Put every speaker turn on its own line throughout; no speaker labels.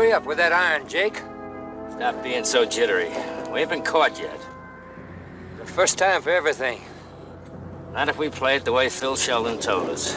Hurry up with that iron, Jake.
Stop being so jittery. We ain't been caught yet.
The first time for everything.
Not if we play it the way Phil Sheldon told us.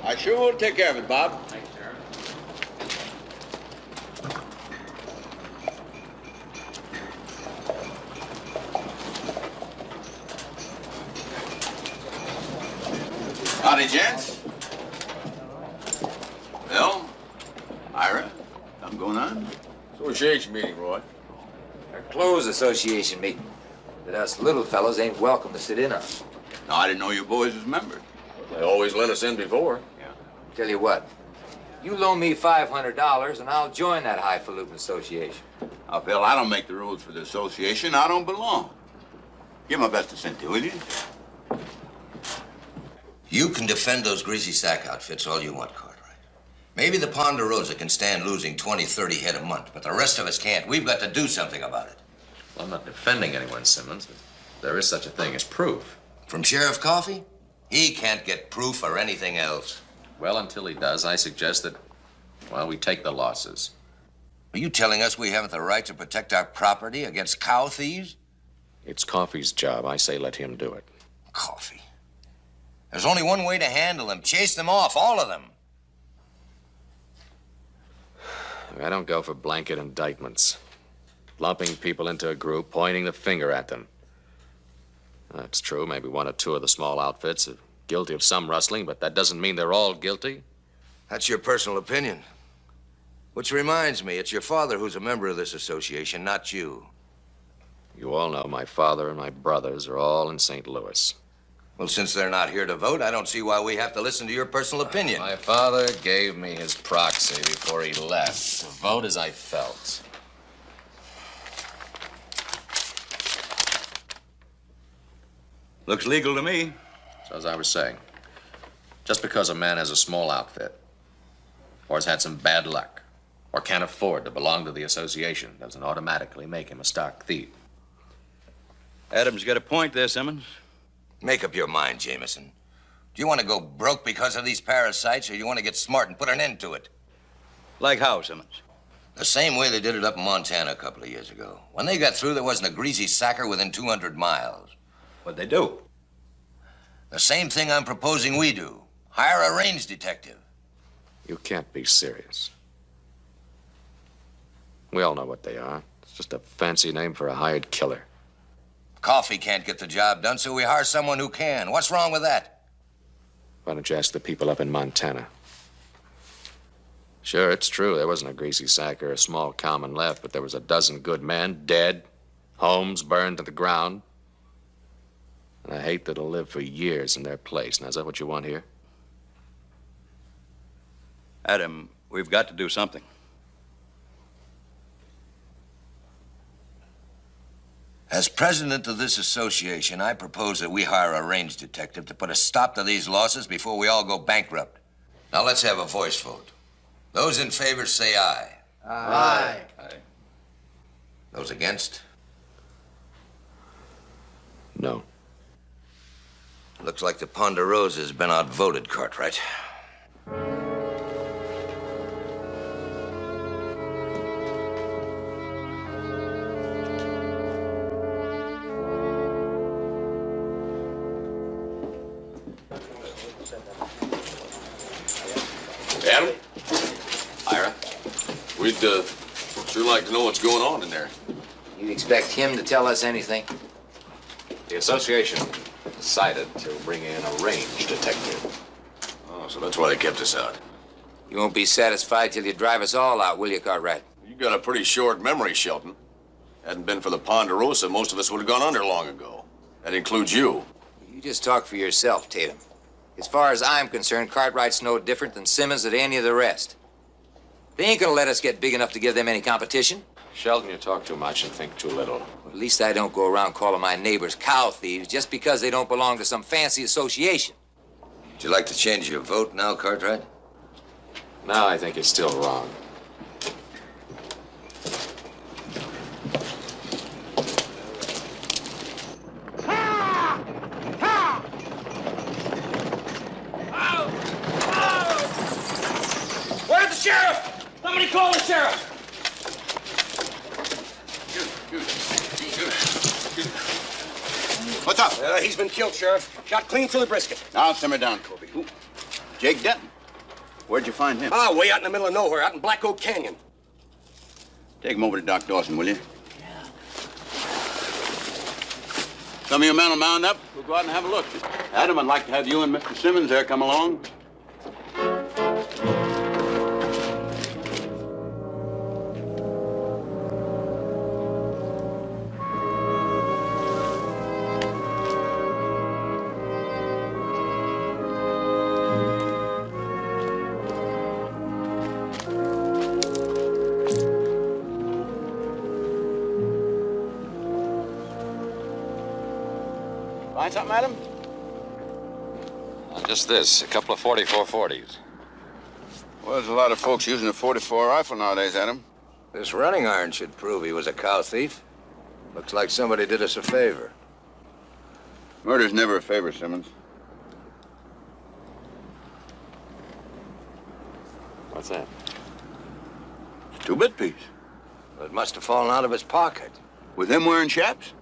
I sure will take care of it, Bob.
Thanks, Sheriff.
Howdy, gents. Bill, Ira, something going on?
Association meeting, Roy.
A closed association meeting that us little fellows ain't welcome to sit in on.
No, I didn't know you boys was members.
They always let us in before.
Tell you what, you loan me $500 and I'll join that highfalutin association.
Now, Phil, I don't make the rules for the association. I don't belong. Give my best to Cynthia, will you?
You can defend those greasy sack outfits all you want, Cartwright. Maybe the Ponderosa can stand losing 20, 30 head a month, but the rest of us can't. We've got to do something about it.
Well, I'm not defending anyone, Simmons, but there is such a thing as proof.
From Sheriff Coffey? He can't get proof or anything else.
Well, until he does, I suggest that, well, we take the losses.
Are you telling us we haven't the right to protect our property against cow thieves?
It's Coffey's job. I say let him do it.
Coffey. There's only one way to handle them. Chase them off, all of them.
I don't go for blanket indictments. Lumping people into a group, pointing the finger at them. That's true. Maybe one or two of the small outfits are guilty of some rustling, but that doesn't mean they're all guilty.
That's your personal opinion. Which reminds me, it's your father who's a member of this association, not you.
You all know my father and my brothers are all in St. Louis.
Well, since they're not here to vote, I don't see why we have to listen to your personal opinion.
My father gave me his proxy before he left to vote as I felt.
Looks legal to me.
So as I was saying, just because a man has a small outfit, or has had some bad luck, or can't afford to belong to the association, doesn't automatically make him a stock thief.
Adam's got a point there, Simmons.
Make up your mind, Jameson. Do you want to go broke because of these parasites, or do you want to get smart and put an end to it?
Like how, Simmons?
The same way they did it up in Montana a couple of years ago. When they got through, there wasn't a greasy sacker within 200 miles.
What'd they do?
The same thing I'm proposing we do. Hire a range detective.
You can't be serious. We all know what they are. It's just a fancy name for a hired killer.
Coffee can't get the job done, so we hire someone who can. What's wrong with that?
Why don't you ask the people up in Montana? Sure, it's true. There wasn't a greasy sack or a small common left, but there was a dozen good men dead, homes burned to the ground, and a hate that'll live for years in their place. Now, is that what you want here?
Adam, we've got to do something.
As president of this association, I propose that we hire a range detective to put a stop to these losses before we all go bankrupt. Now, let's have a voice vote. Those in favor say aye.
Aye.
Aye.
Those against?
No.
Looks like the Ponderosa has been outvoted, Cartwright.
Adam? Ira? We'd sure like to know what's going on in there.
You expect him to tell us anything?
The association decided to bring in a range detective.
Oh, so that's why they kept us out.
You won't be satisfied till you drive us all out, will you, Cartwright?
You got a pretty short memory, Shelton. Hadn't been for the Ponderosa, most of us would have gone under long ago. That includes you.
You just talk for yourself, Tatum. As far as I'm concerned, Cartwright's no different than Simmons or any of the rest. They ain't gonna let us get big enough to give them any competition.
Sheldon, you talk too much and think too little.
At least I don't go around calling my neighbors cow thieves just because they don't belong to some fancy association.
Would you like to change your vote now, Cartwright?
No, I think it's still wrong.
Where's the sheriff? Somebody call the sheriff.
What's up?
He's been killed, Sheriff. Shot clean through the brisket.
Now, simmer down, Kobe. Who? Jake Denton. Where'd you find him?
Ah, way out in the middle of nowhere, out in Black Oak Canyon.
Take him over to Doc Dawson, will you? Yeah. Some of your men will mount up. We'll go out and have a look. Adam, I'd like to have you and Mr. Simmons there come along. Find something, Adam?
Just this, a couple of 44-40s.
Well, there's a lot of folks using a .44 rifle nowadays, Adam.
This running iron should prove he was a cow thief. Looks like somebody did us a favor.
Murder's never a favor, Simmons.
What's that?
It's a two-bit piece.
Well, it must have fallen out of his pocket.
With him wearing chaps?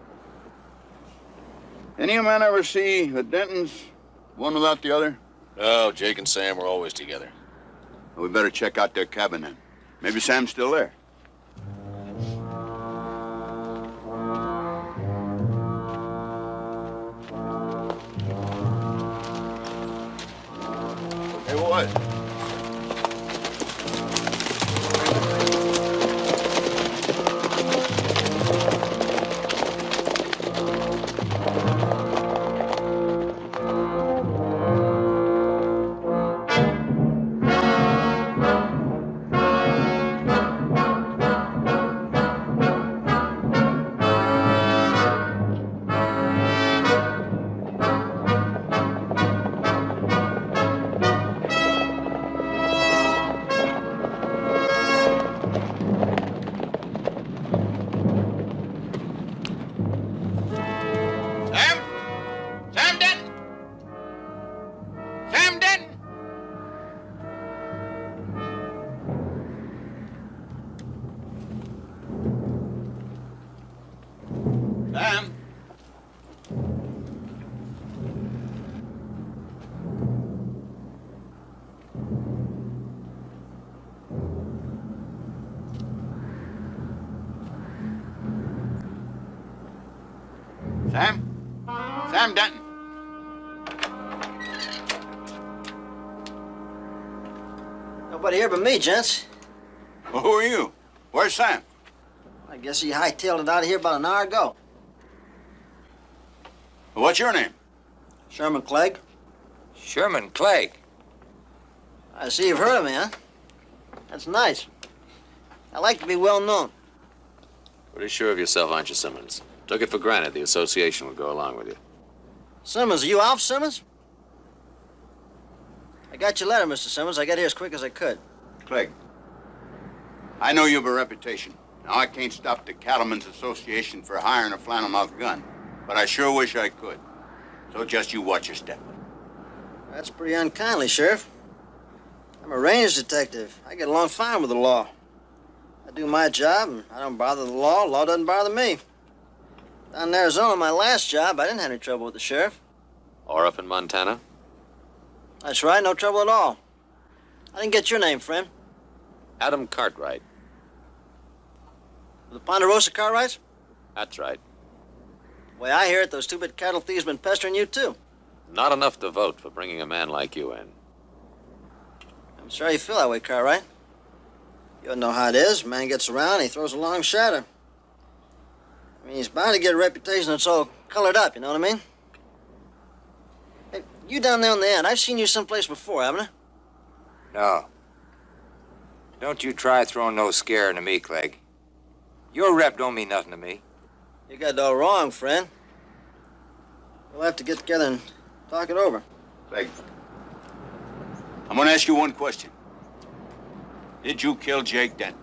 Any man ever see the Dentons, one without the other?
Oh, Jake and Sam were always together.
Well, we better check out their cabin then. Maybe Sam's still there. Hey, what?
Nobody here but me, gents.
Well, who are you? Where's Sam?
I guess he hightailed it out of here about an hour ago.
Well, what's your name?
Sherman Clegg.
Sherman Clegg.
I see you've heard of me, huh? That's nice. I like to be well known.
Pretty sure of yourself, aren't you, Simmons? Took it for granted the association would go along with you.
Simmons, are you Alf Simmons? I got your letter, Mr. Simmons. I got here as quick as I could.
Clegg. I know you've a reputation. Now, I can't stop the Cattlemen's Association for hiring a flannel-mouthed gun, but I sure wish I could. So just you watch your step.
That's pretty unkindly, Sheriff. I'm a range detective. I get along fine with the law. I do my job, and I don't bother the law. The law doesn't bother me. Down in Arizona, my last job, I didn't have any trouble with the sheriff.
Or up in Montana?
That's right, no trouble at all. I didn't get your name, friend.
Adam Cartwright.
The Ponderosa Cartwrights?
That's right.
The way I hear it, those two-bit cattle thieves been pestering you, too.
Not enough to vote for bringing a man like you in.
I'm sorry you feel that way, Cartwright. You don't know how it is. A man gets around, he throws a long shadow. I mean, he's bound to get a reputation that's all colored up, you know what I mean? Hey, you down there on the end, I've seen you someplace before, haven't I?
No. Don't you try throwing no scare into me, Clegg. Your rep don't mean nothing to me.
You got it all wrong, friend. We'll have to get together and talk it over.
Clegg. I'm gonna ask you one question. Did you kill Jake Denton?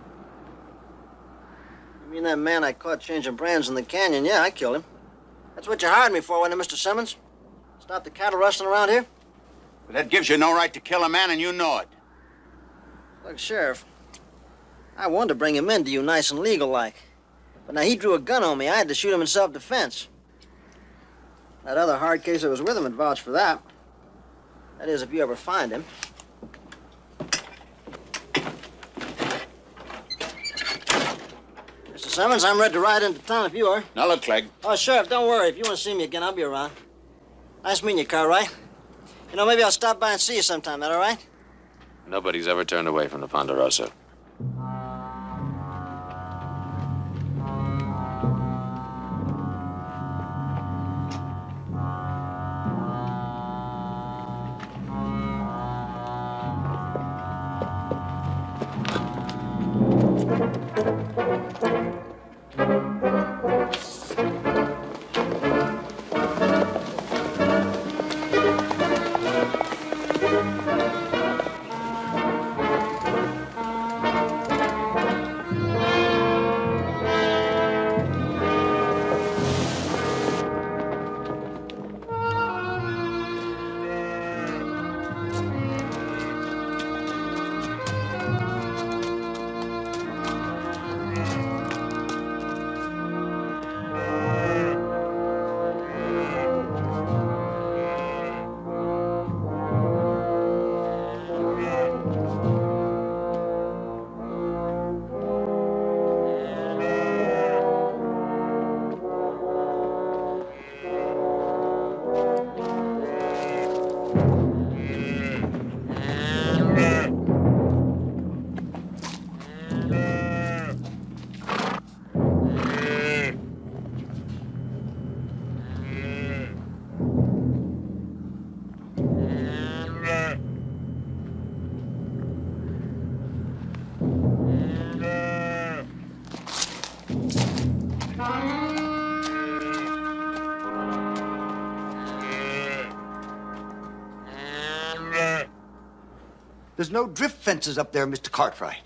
You mean that man I caught changing brands in the canyon? Yeah, I killed him. That's what you hired me for, wasn't it, Mr. Simmons? Stop the cattle rustling around here?
But that gives you no right to kill a man, and you know it.
Look, Sheriff, I wanted to bring him in to you nice and legal-like. But now he drew a gun on me. I had to shoot him in self-defense. That other hard case that was with him would vouch for that. That is, if you ever find him. Mr. Simmons, I'm ready to ride into town if you are.
Now look, Clegg.
Oh, Sheriff, don't worry. If you want to see me again, I'll be around. Nice meeting you, Cartwright. You know, maybe I'll stop by and see you sometime. That all right?
Nobody's ever turned away from the Ponderosa.
There's no drift fences up there, Mr. Cartwright.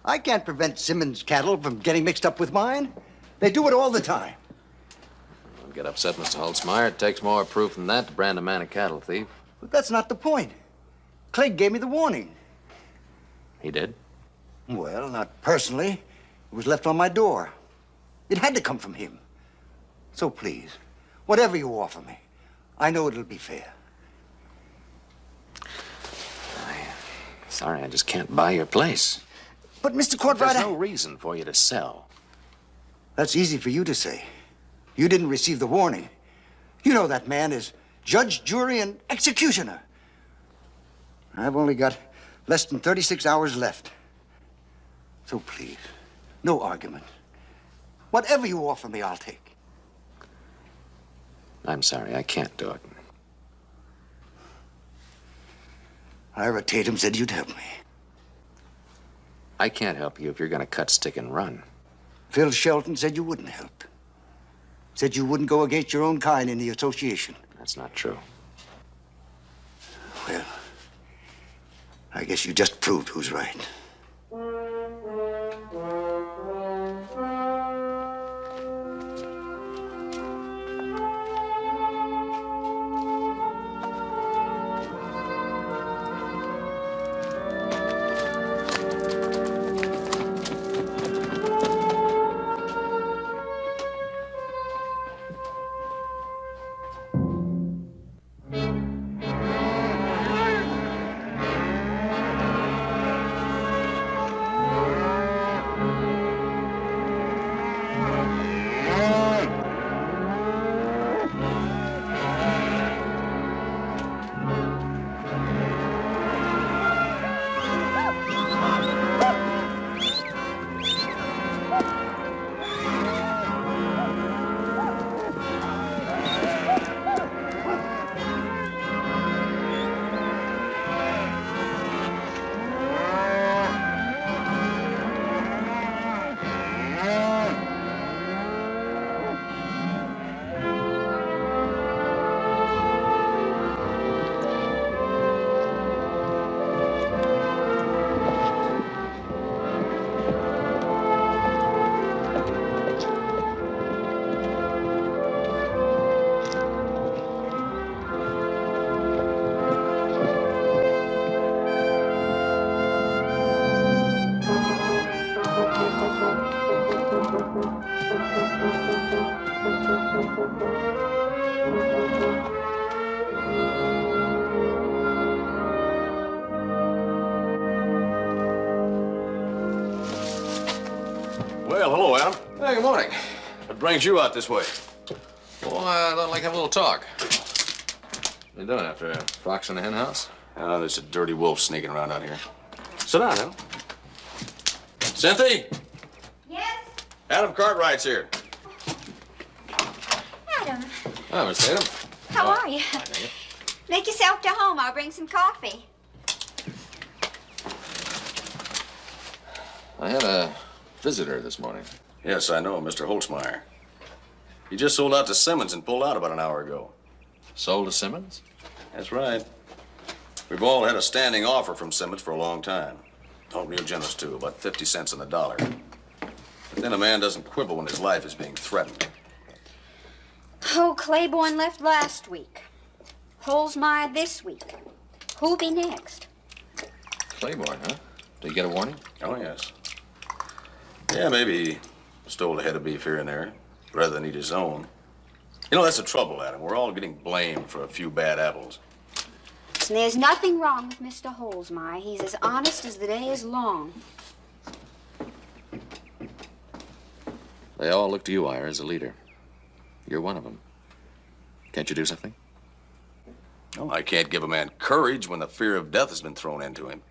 I can't prevent Simmons' cattle from getting mixed up with mine. They do it all the time.
Don't get upset, Mr. Holtzmeyer. It takes more proof than that to brand a man a cattle thief.
But that's not the point. Clegg gave me the warning.
He did?
Well, not personally. It was left on my door. It had to come from him. So please, whatever you offer me, I know it'll be fair.
Sorry, I just can't buy your place.
But, Mr. Cartwright,
There's no reason for you to sell.
That's easy for you to say. You didn't receive the warning. You know that man is judge, jury, and executioner. I've only got Less than 36 hours left. So please, no argument. Whatever you offer me, I'll take.
I'm sorry, I can't do it.
Ira Tatum said you'd help me.
I can't help you if you're gonna cut, stick, and run.
Phil Shelton said you wouldn't help. Said you wouldn't go against your own kind in the association.
That's not true.
Well, I guess you just proved who's right.
Well, hello, Adam.
Hey, good morning.
What brings you out this way?
Well, I thought I'd like to have a little talk. What are you doing after a fox in the hen house?
Oh, there's a dirty wolf sneaking around out here. Sit down, Adam. Cynthia?
Yes?
Adam Cartwright's here.
Adam,
Oh, Miss Tatum.
how are you? Make yourself to home. I'll bring some coffee.
I had a visitor this morning.
Yes, I know, Mr. Holtzmeyer. He just sold out to Simmons and pulled out about an hour ago.
Sold to Simmons?
That's right. We've all had a standing offer from Simmons for a long time. All real generous, too, about 50 cents on the dollar. But then a man doesn't quibble when his life is being threatened.
Oh, Claiborne left last week. Holzmeyer this week. Who'll be next?
Claiborne, huh? Did he get a warning?
Oh, yes. Yeah, maybe he stole a head of beef here and there, rather than eat his own. You know, that's the trouble, Adam. We're all getting blamed for a few bad apples.
And there's nothing wrong with Mr. Holzmeyer. He's as honest as the day is long.
They all look to you, Ira, as a leader. You're one of them. Can't you do something?
Oh, I can't give a man courage when the fear of death has been thrown into him.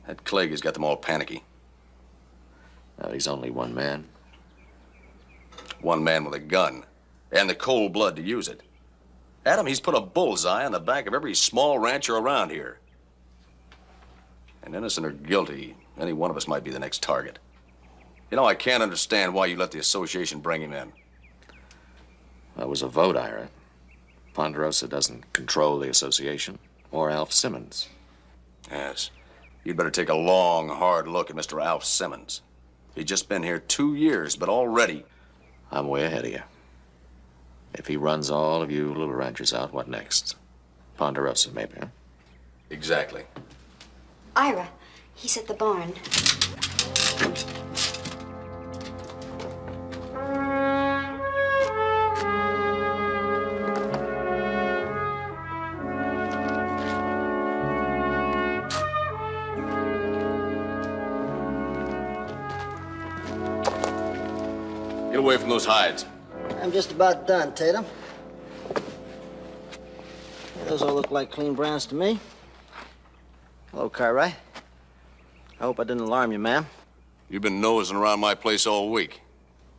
That Clegg has got them all panicky.
He's only one man.
One man with a gun, and the cold blood to use it. Adam, he's put a bullseye on the back of every small rancher around here. And innocent or guilty, any one of us might be the next target. You know, I can't understand why you let the association bring him in.
That was a vote, Ira. Ponderosa doesn't control the association, or Alf Simmons.
Yes. You'd better take a long, hard look at Mr. Alf Simmons. He's just been here 2 years, but already...
I'm way ahead of you. If he runs all of you little ranchers out, what next? Ponderosa, maybe, huh?
Exactly.
Ira, he's at the barn.
Get away from those hides.
I'm just about done, Tatum. Those all look like clean browns to me. Hello, Cartwright. I hope I didn't alarm you, ma'am.
You've been nosing around my place all week.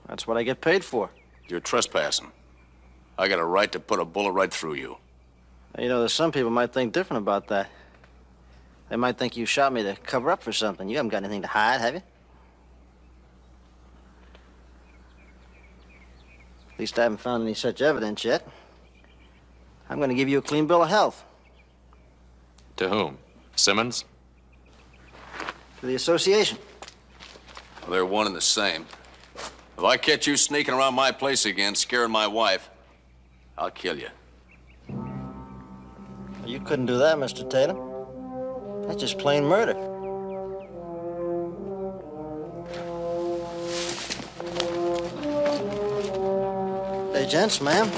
That's what I get paid for.
You're trespassing. I got a right to put a bullet right through you.
You know, there's some people might think different about that. They might think you shot me to cover up for something. You haven't got anything to hide, have you? At least I haven't found any such evidence yet. I'm going to give you a clean bill of health.
To whom? Simmons?
To the association.
Well, they're one and the same. If I catch you sneaking around my place again, scaring my wife, I'll kill you.
You couldn't do that, Mr. Tatum. That's just plain murder. Hey, gents, ma'am.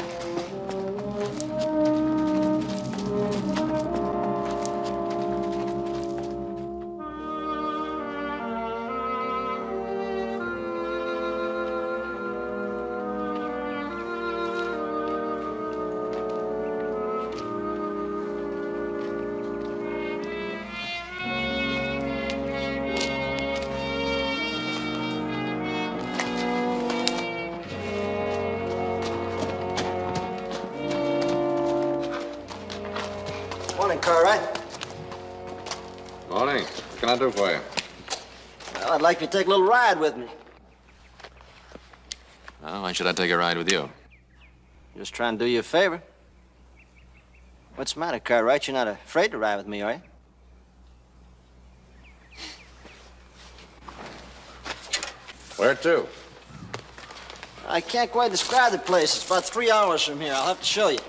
Morning, Cartwright.
Morning. What can I do for you?
Well, I'd like you to take a little ride with me.
Well, why should I take a ride with you?
Just trying to do you a favor. What's the matter, Cartwright? You're not afraid to ride with me, are you?
Where to?
I can't quite describe the place. It's about 3 hours from here. I'll have to show you.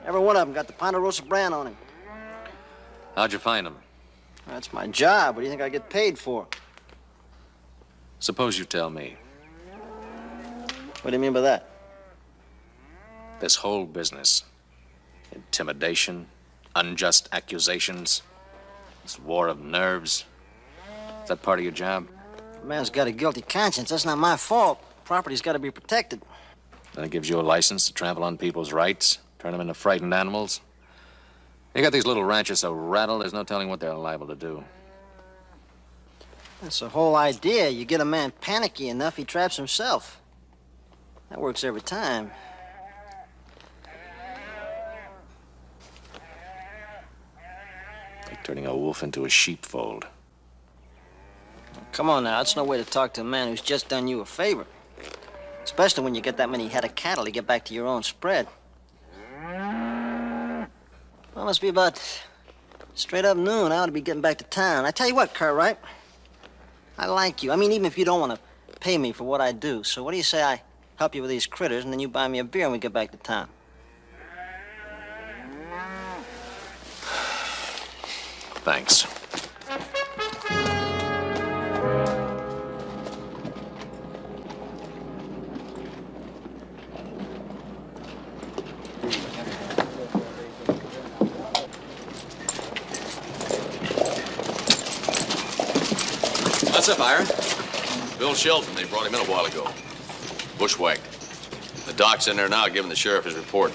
Every one of them got the Ponderosa brand on him.
How'd you find him?
That's my job. What do you think I get paid for?
Suppose you tell me.
What do you mean by that?
This whole business. Intimidation, unjust accusations, this war of nerves. Is that part of your job?
A man's got a guilty conscience. That's not my fault. Property's got to be protected.
Then it gives you a license to trample on people's rights, turn them into frightened animals. You got these little ranchers so rattled, there's no telling what they're liable to do.
That's the whole idea. You get a man panicky enough, he traps himself. That works every time.
Like turning a wolf into a sheepfold.
Come on now, that's no way to talk to a man who's just done you a favor. Especially when you get that many head of cattle to get back to your own spread. Well, it must be about straight up noon. I ought to be getting back to town. I tell you what, Cartwright, I like you. I mean, even if you don't want to pay me for what I do. So what do you say I help you with these critters, and then you buy me a beer and we get back to town?
Thanks.
What's up, Iron? Bill Shelton. They brought him in a while ago. Bushwhacked. The doc's in there now giving the sheriff his report.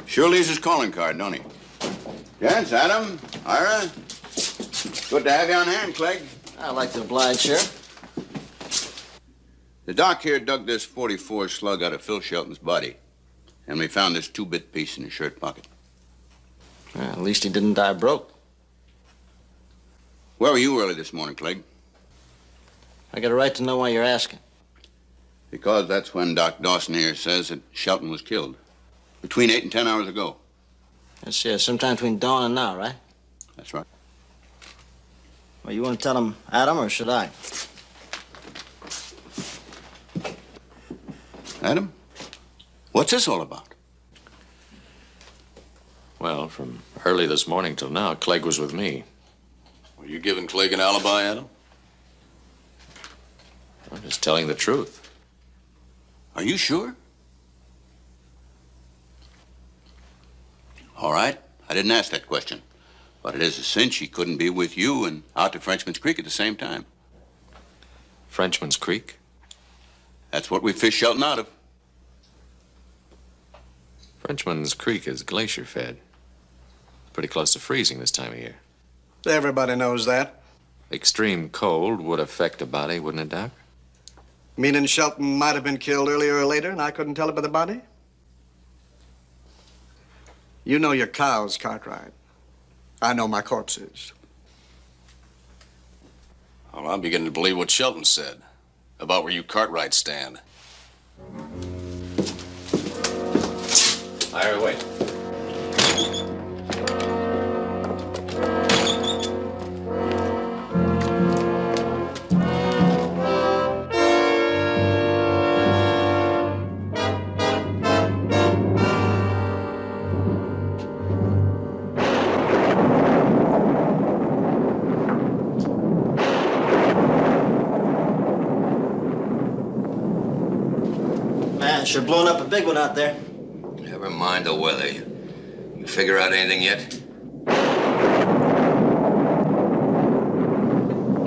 Sure leaves his calling card, don't he? Yes, Adam, Ira. Good to have you on hand, Clegg.
I'd like to oblige, Sheriff.
The doc here dug this .44 slug out of Phil Shelton's body, and we found this 2-bit piece in his shirt pocket.
At least he didn't die broke.
Where were you early this morning, Clegg?
I got a right to know why you're asking.
Because that's when Doc Dawson here says that Shelton was killed. Between 8 and 10 hours ago.
Yes, yeah, sometime between dawn and now, right?
That's right.
Well, you want to tell him, Adam, or should I?
Adam, what's this all about?
Well, from early this morning till now, Clegg was with me.
Were you giving Clegg an alibi, Adam?
I'm just telling the truth.
Are you sure? All right. I didn't ask that question. But it is a cinch he couldn't be with you and out to Frenchman's Creek at the same time.
Frenchman's Creek?
That's what we fish Shelton out of.
Frenchman's Creek is glacier fed. Pretty close to freezing this time of year.
Everybody knows that.
Extreme cold would affect a body, wouldn't it, Doc?
Meaning Shelton might have been killed earlier or later, and I couldn't tell it by the body? You know your cows, Cartwright. I know my corpses.
Well, I'm beginning to believe what Shelton said about where you Cartwright stand.
Fire away.
Man, sure blowing up a big one out there.
Never mind the weather. You figure out anything yet?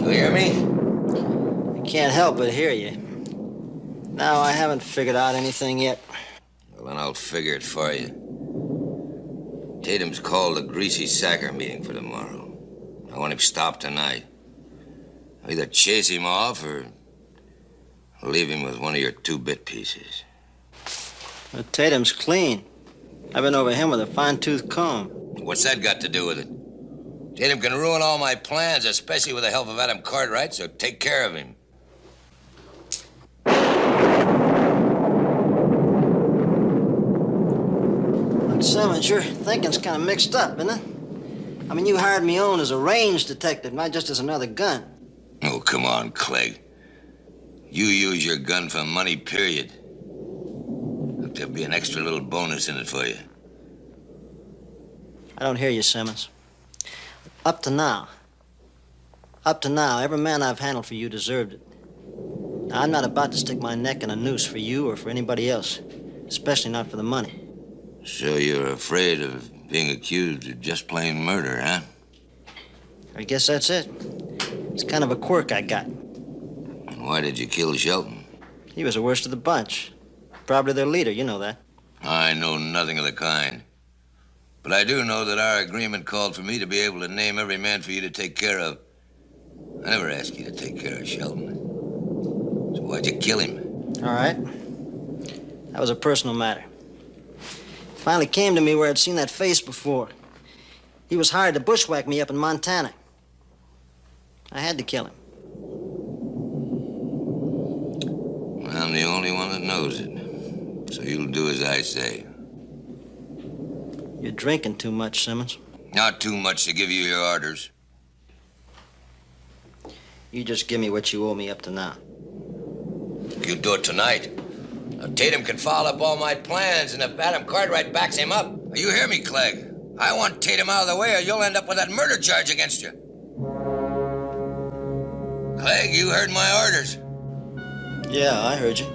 You hear me?
I can't help but hear you. No, I haven't figured out anything yet.
Well, then I'll figure it for you. Tatum's called a greasy sacker meeting for tomorrow. I want him stopped tonight. I'll either chase him off or leave him with one of your two-bit pieces.
But Tatum's clean. I've been over him with a fine-tooth comb.
What's that got to do with it? Tatum can ruin all my plans, especially with the help of Adam Cartwright, so take care of him.
Look, Simmons, your thinking's kind of mixed up, isn't it? I mean, you hired me on as a range detective, not just as another gun.
Oh, come on, Clegg. You use your gun for money, period. Look, there'll be an extra little bonus in it for you.
I don't hear you, Simmons. Up to now, every man I've handled for you deserved it. Now, I'm not about to stick my neck in a noose for you or for anybody else, especially not for the money.
So you're afraid of being accused of just plain murder, huh?
I guess that's it. It's kind of a quirk I got.
And why did you kill Shelton?
He was the worst of the bunch. Probably their leader, you know that.
I know nothing of the kind. But I do know that our agreement called for me to be able to name every man for you to take care of. I never asked you to take care of Shelton. So why'd you kill him?
All right. That was a personal matter. It finally came to me where I'd seen that face before. He was hired to bushwhack me up in Montana. I had to kill him.
Well, I'm the only one that knows it. So you'll do as I say.
You're drinking too much, Simmons.
Not too much to give you your orders.
You just give me what you owe me up to now.
You do it tonight. Now, Tatum can foul up all my plans, and if Adam Cartwright backs him up... Now, you hear me, Clegg? I want Tatum out of the way, or you'll end up with that murder charge against you. Clegg, you heard my orders.
Yeah, I heard you.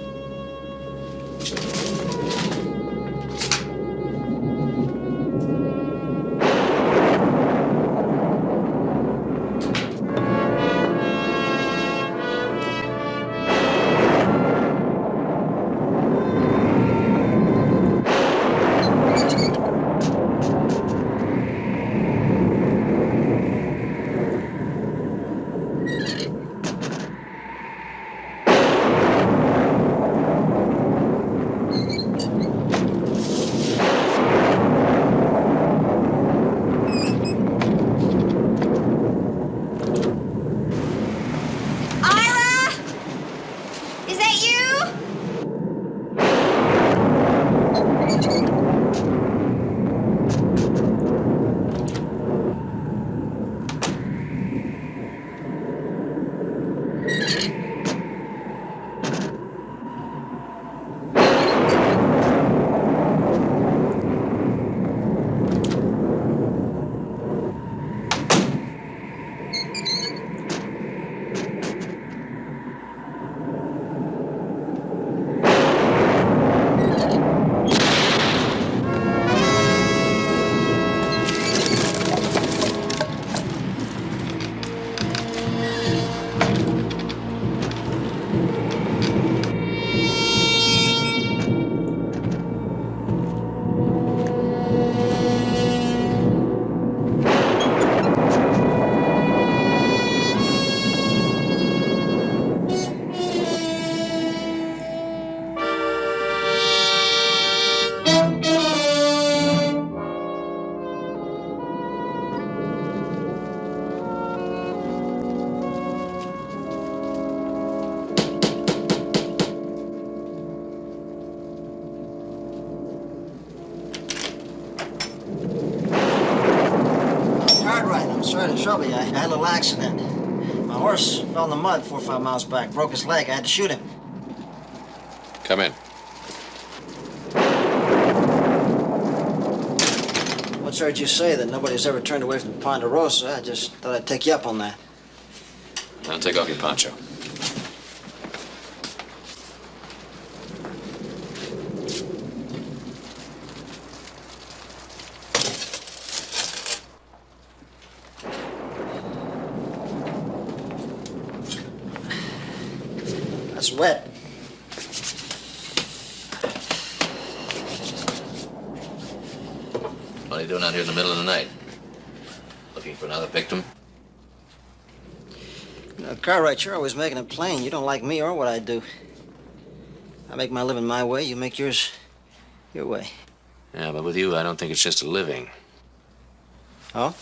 sorry to trouble you. I had a little accident. My horse fell in the mud 4 or 5 miles back, broke his leg. I had to shoot him.
Come in.
Once heard you say that nobody's ever turned away from Ponderosa. I just thought I'd take you up on that.
Now take off your poncho.
That's wet.
What are you doing out here in the middle of the night? Looking for another victim?
You know, Cartwright, you're always making it plain. You don't like me or what I do. I make my living my way. You make yours your way.
Yeah, but with you, I don't think it's just a living.
Oh?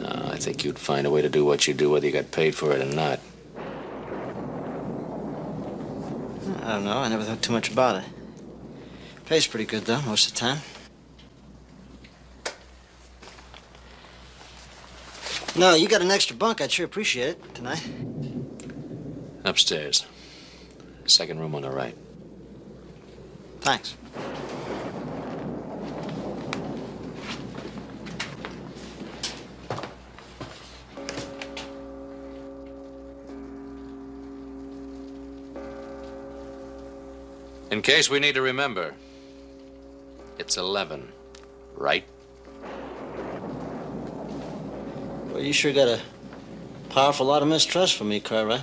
I think you'd find a way to do what you do whether you got paid for it or not.
I don't know. I never thought too much about it. Pays pretty good, though, most of the time. No, you got an extra bunk. I'd sure appreciate it tonight.
Upstairs. Second room on the right.
Thanks.
In case we need to remember, it's 11, right?
Well, you sure got a powerful lot of mistrust for me, Cartwright.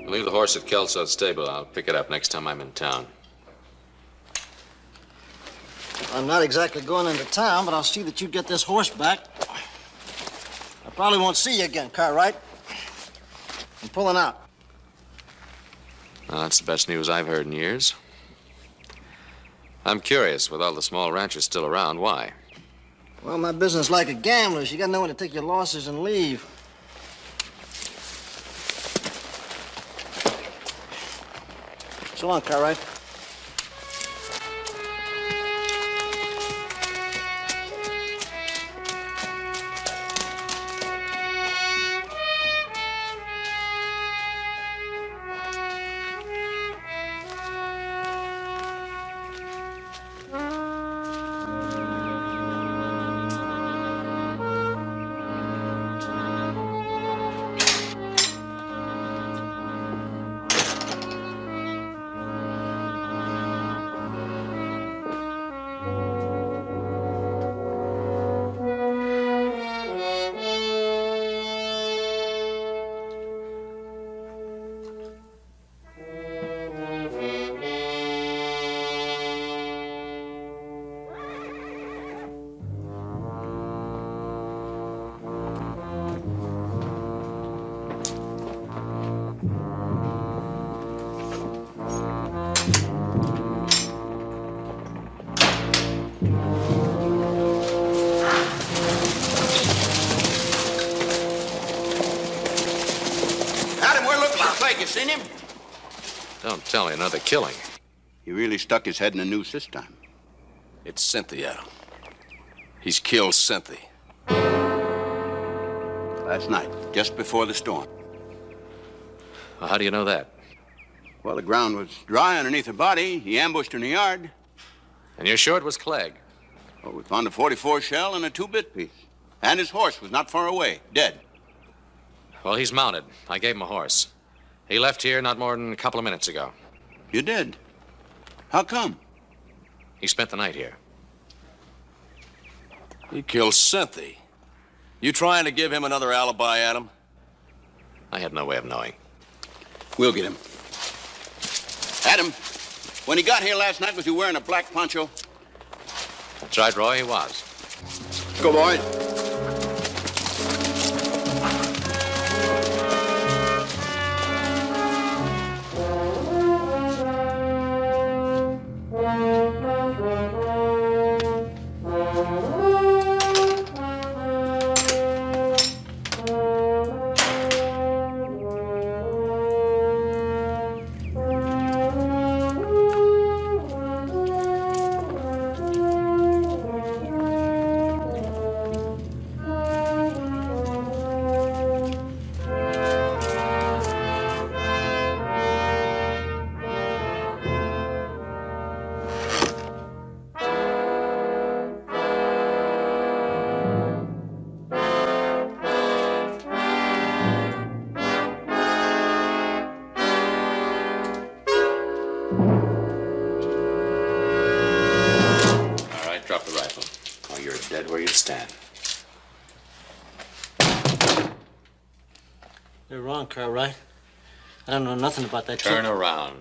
Leave the horse at Kelso's stable. I'll pick it up next time I'm in town.
I'm not exactly going into town, but I'll see that you get this horse back. I probably won't see you again, Cartwright. I'm pulling out.
Well, that's the best news I've heard in years. I'm curious, with all the small ranchers still around, why?
Well, my business is like a gambler's. You gotta know when to take your losses and leave. So long, Cartwright.
You seen him?
Don't tell me another killing.
He really stuck his head in the noose this time.
It's Cynthia, Adam. He's killed Cynthia.
Last night, just before the storm.
Well, how do you know that?
Well, the ground was dry underneath her body. He ambushed her in the yard.
And you're sure it was Clegg?
Well, we found a .44 shell and a 2-bit piece. And his horse was not far away, dead.
Well, he's mounted. I gave him a horse. He left here not more than a couple of minutes ago.
You did? How come?
He spent the night here.
He killed Cynthia. You trying to give him another alibi, Adam?
I had no way of knowing.
We'll get him. Adam, when he got here last night, was he wearing a black poncho?
That's right, Roy, he was.
Go, boy.
Drop the rifle, or you're dead where you stand.
You're wrong, Cartwright. I don't know nothing about that.
Turn around.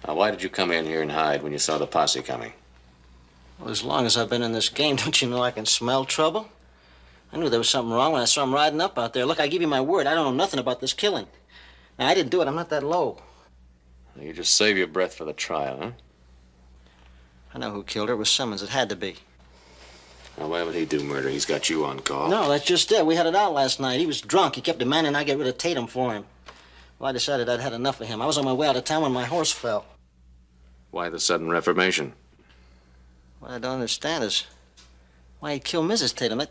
Now, why did you come in here and hide when you saw the posse coming?
Well, as long as I've been in this game, don't you know I can smell trouble? I knew there was something wrong when I saw him riding up out there. Look, I give you my word, I don't know nothing about this killing. Now, I didn't do it. I'm not that low.
You just save your breath for the trial, huh?
I know who killed her. It was Simmons. It had to be.
Now, why would he do murder? He's got you on call.
No, that's just it. We had it out last night. He was drunk. He kept demanding I get rid of Tatum for him. Well, I decided I'd had enough of him. I was on my way out of town when my horse fell.
Why the sudden reformation?
What I don't understand is why he'd kill Mrs. Tatum.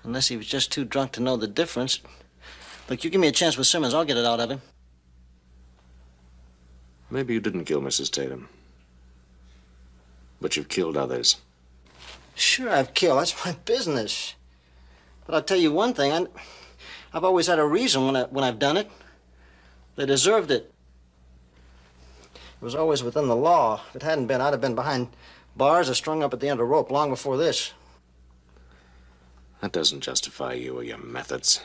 Unless he was just too drunk to know the difference. Look, you give me a chance with Simmons, I'll get it out of him.
Maybe you didn't kill Mrs. Tatum. But you've killed others.
Sure, I've killed. That's my business. But I'll tell you one thing. I've always had a reason when I've done it. They deserved it. It was always within the law. If it hadn't been, I'd have been behind bars or strung up at the end of a rope long before this.
That doesn't justify you or your methods.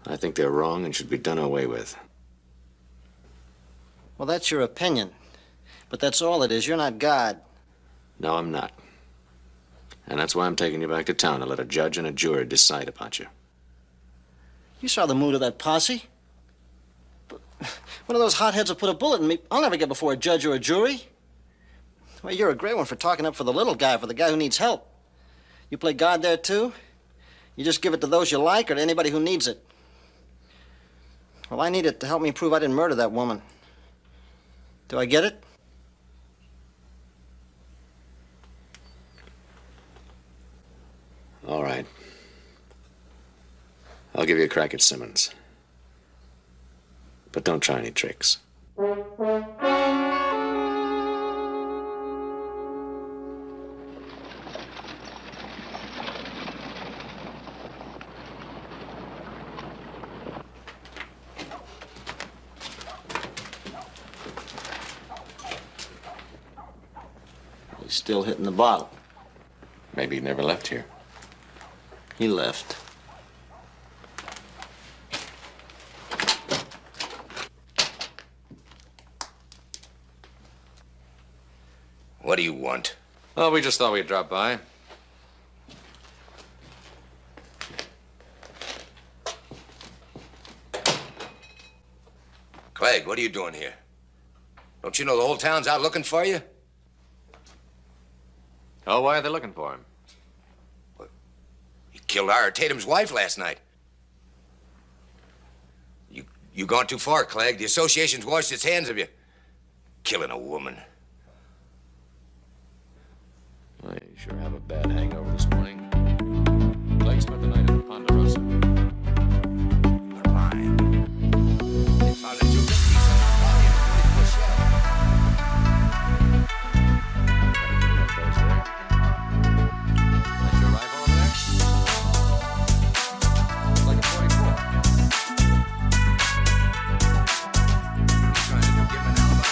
I think they're wrong and should be done away with.
Well, that's your opinion. But that's all it is. You're not God.
No, I'm not. And that's why I'm taking you back to town to let a judge and a jury decide about you.
You saw the mood of that posse. One of those hotheads will put a bullet in me. I'll never get before a judge or a jury. Well, you're a great one for talking up for the little guy, for the guy who needs help. You play God there, too? You just give it to those you like or to anybody who needs it? Well, I need it to help me prove I didn't murder that woman. Do I get it?
All right. I'll give you a crack at Simmons. But don't try any tricks.
He's still hitting the bottle.
Maybe he never left here.
He left.
What do you want?
Oh, we just thought we'd drop by.
Clegg, what are you doing here? Don't you know the whole town's out looking for you?
Oh, why are they looking for him?
He killed Ira Tatum's wife last night. You gone too far, Clegg. The association's washed its hands of you. Killing a woman.
Well, you sure have a bad hangover this morning. Clegg spent the night at the Ponderosa.
They're lying. They found a 250 on the body and a beautiful shell.
That's your rifle over there? Looks like a 44.
He's trying to give him an alibi.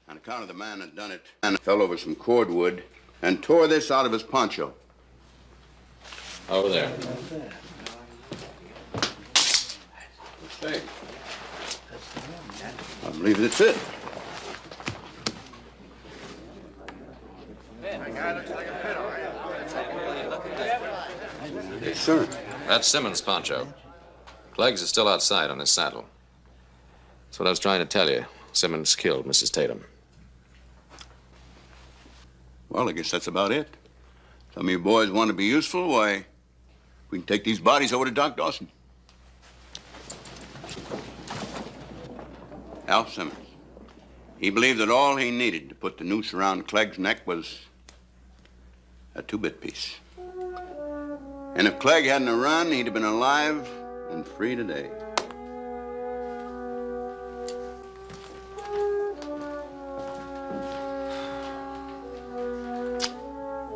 On account of the man that done it, and fell over some cordwood and tore this out of his poncho.
Over there.
Okay. I believe that's it. Yes, sir.
That's Simmons' poncho. Clegg's is still outside on his saddle. That's what I was trying to tell you. Simmons killed Mrs. Tatum.
Well, I guess that's about it. Some of you boys want to be useful, why, we can take these bodies over to Doc Dawson. Al Simmons. He believed that all he needed to put the noose around Clegg's neck was a two-bit piece. And if Clegg hadn't have run, he'd have been alive and free today.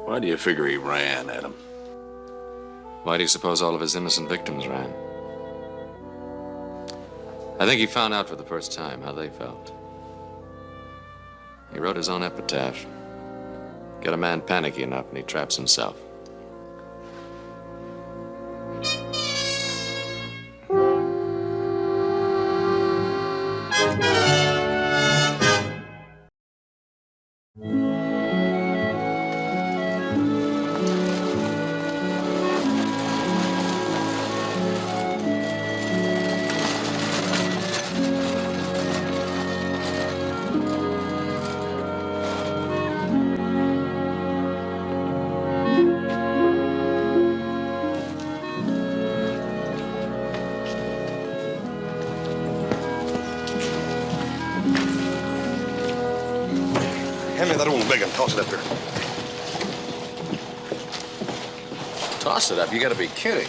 Why do you figure he ran, Adam?
Why do you suppose all of his innocent victims ran? I think he found out for the first time how they felt. He wrote his own epitaph. Get a man panicky enough and he traps himself.
that old big one. Toss it up there.
Toss it up? You gotta be kidding.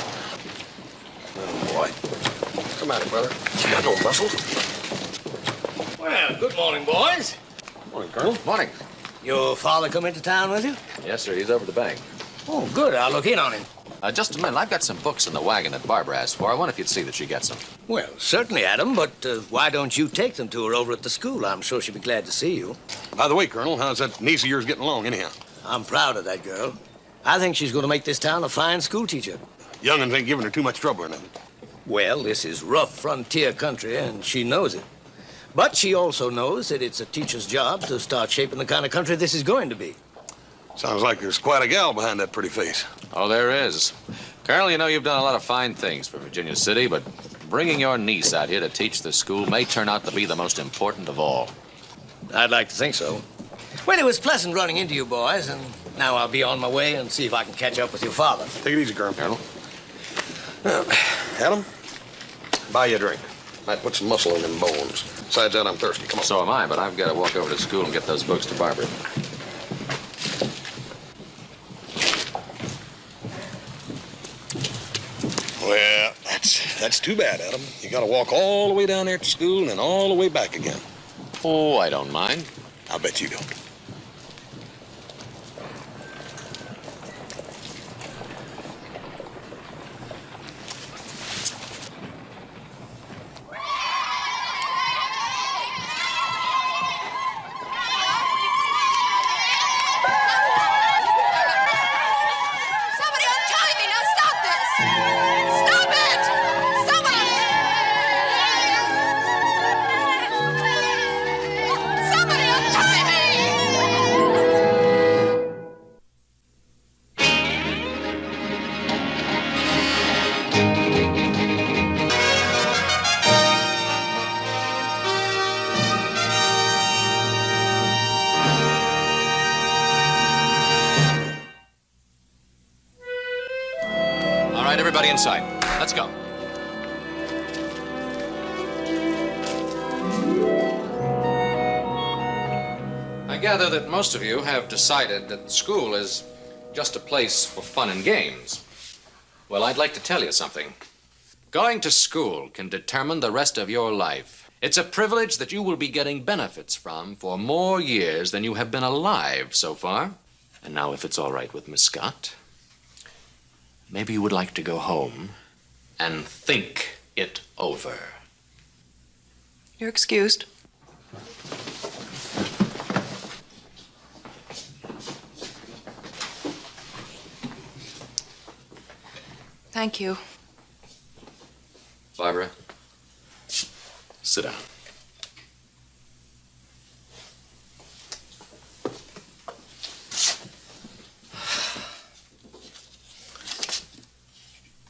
Oh, boy. Come at it, brother. You got no muscles.
Well, good morning, boys.
Morning, Colonel.
Morning.
Your father come into town with you?
Yes, sir. He's over the bank.
Oh, good. I'll look in on him.
Just a minute. I've got some books in the wagon that Barbara asked for. I wonder if you'd see that she gets them.
Well, certainly, Adam, but why don't you take them to her over at the school? I'm sure she'd be glad to see you.
By the way, Colonel, how's that niece of yours getting along, anyhow?
I'm proud of that girl. I think she's going to make this town a fine school teacher.
Young'uns ain't giving her too much trouble or nothing.
Well, this is rough frontier country, and she knows it. But she also knows that it's a teacher's job to start shaping the kind of country this is going to be.
Sounds like there's quite a gal behind that pretty face.
Oh, there is. Colonel, you know you've done a lot of fine things for Virginia City, but bringing your niece out here to teach the school may turn out to be the most important of all.
I'd like to think so. Well, it was pleasant running into you boys, and now I'll be on my way and see if I can catch up with your father.
Take it easy, Colonel. Adam, buy you a drink. Might put some muscle in them bones. Besides that, I'm thirsty. Come on.
So am I, but I've got to walk over to school and get those books to Barbara.
Well, that's too bad, Adam. You gotta walk all the way down there to school and then all the way back again.
Oh, I don't mind.
I bet you don't.
Somebody untie me! Now stop this! Stop it! Somebody! Somebody untie me!
All right, everybody inside. Let's go. I gather that most of you have decided that school is just a place for fun and games. Well, I'd like to tell you something. Going to school can determine the rest of your life. It's a privilege that you will be getting benefits from for more years than you have been alive so far. And now, if it's all right with Miss Scott, maybe you would like to go home and think it over.
You're excused. Thank you.
Barbara, sit down.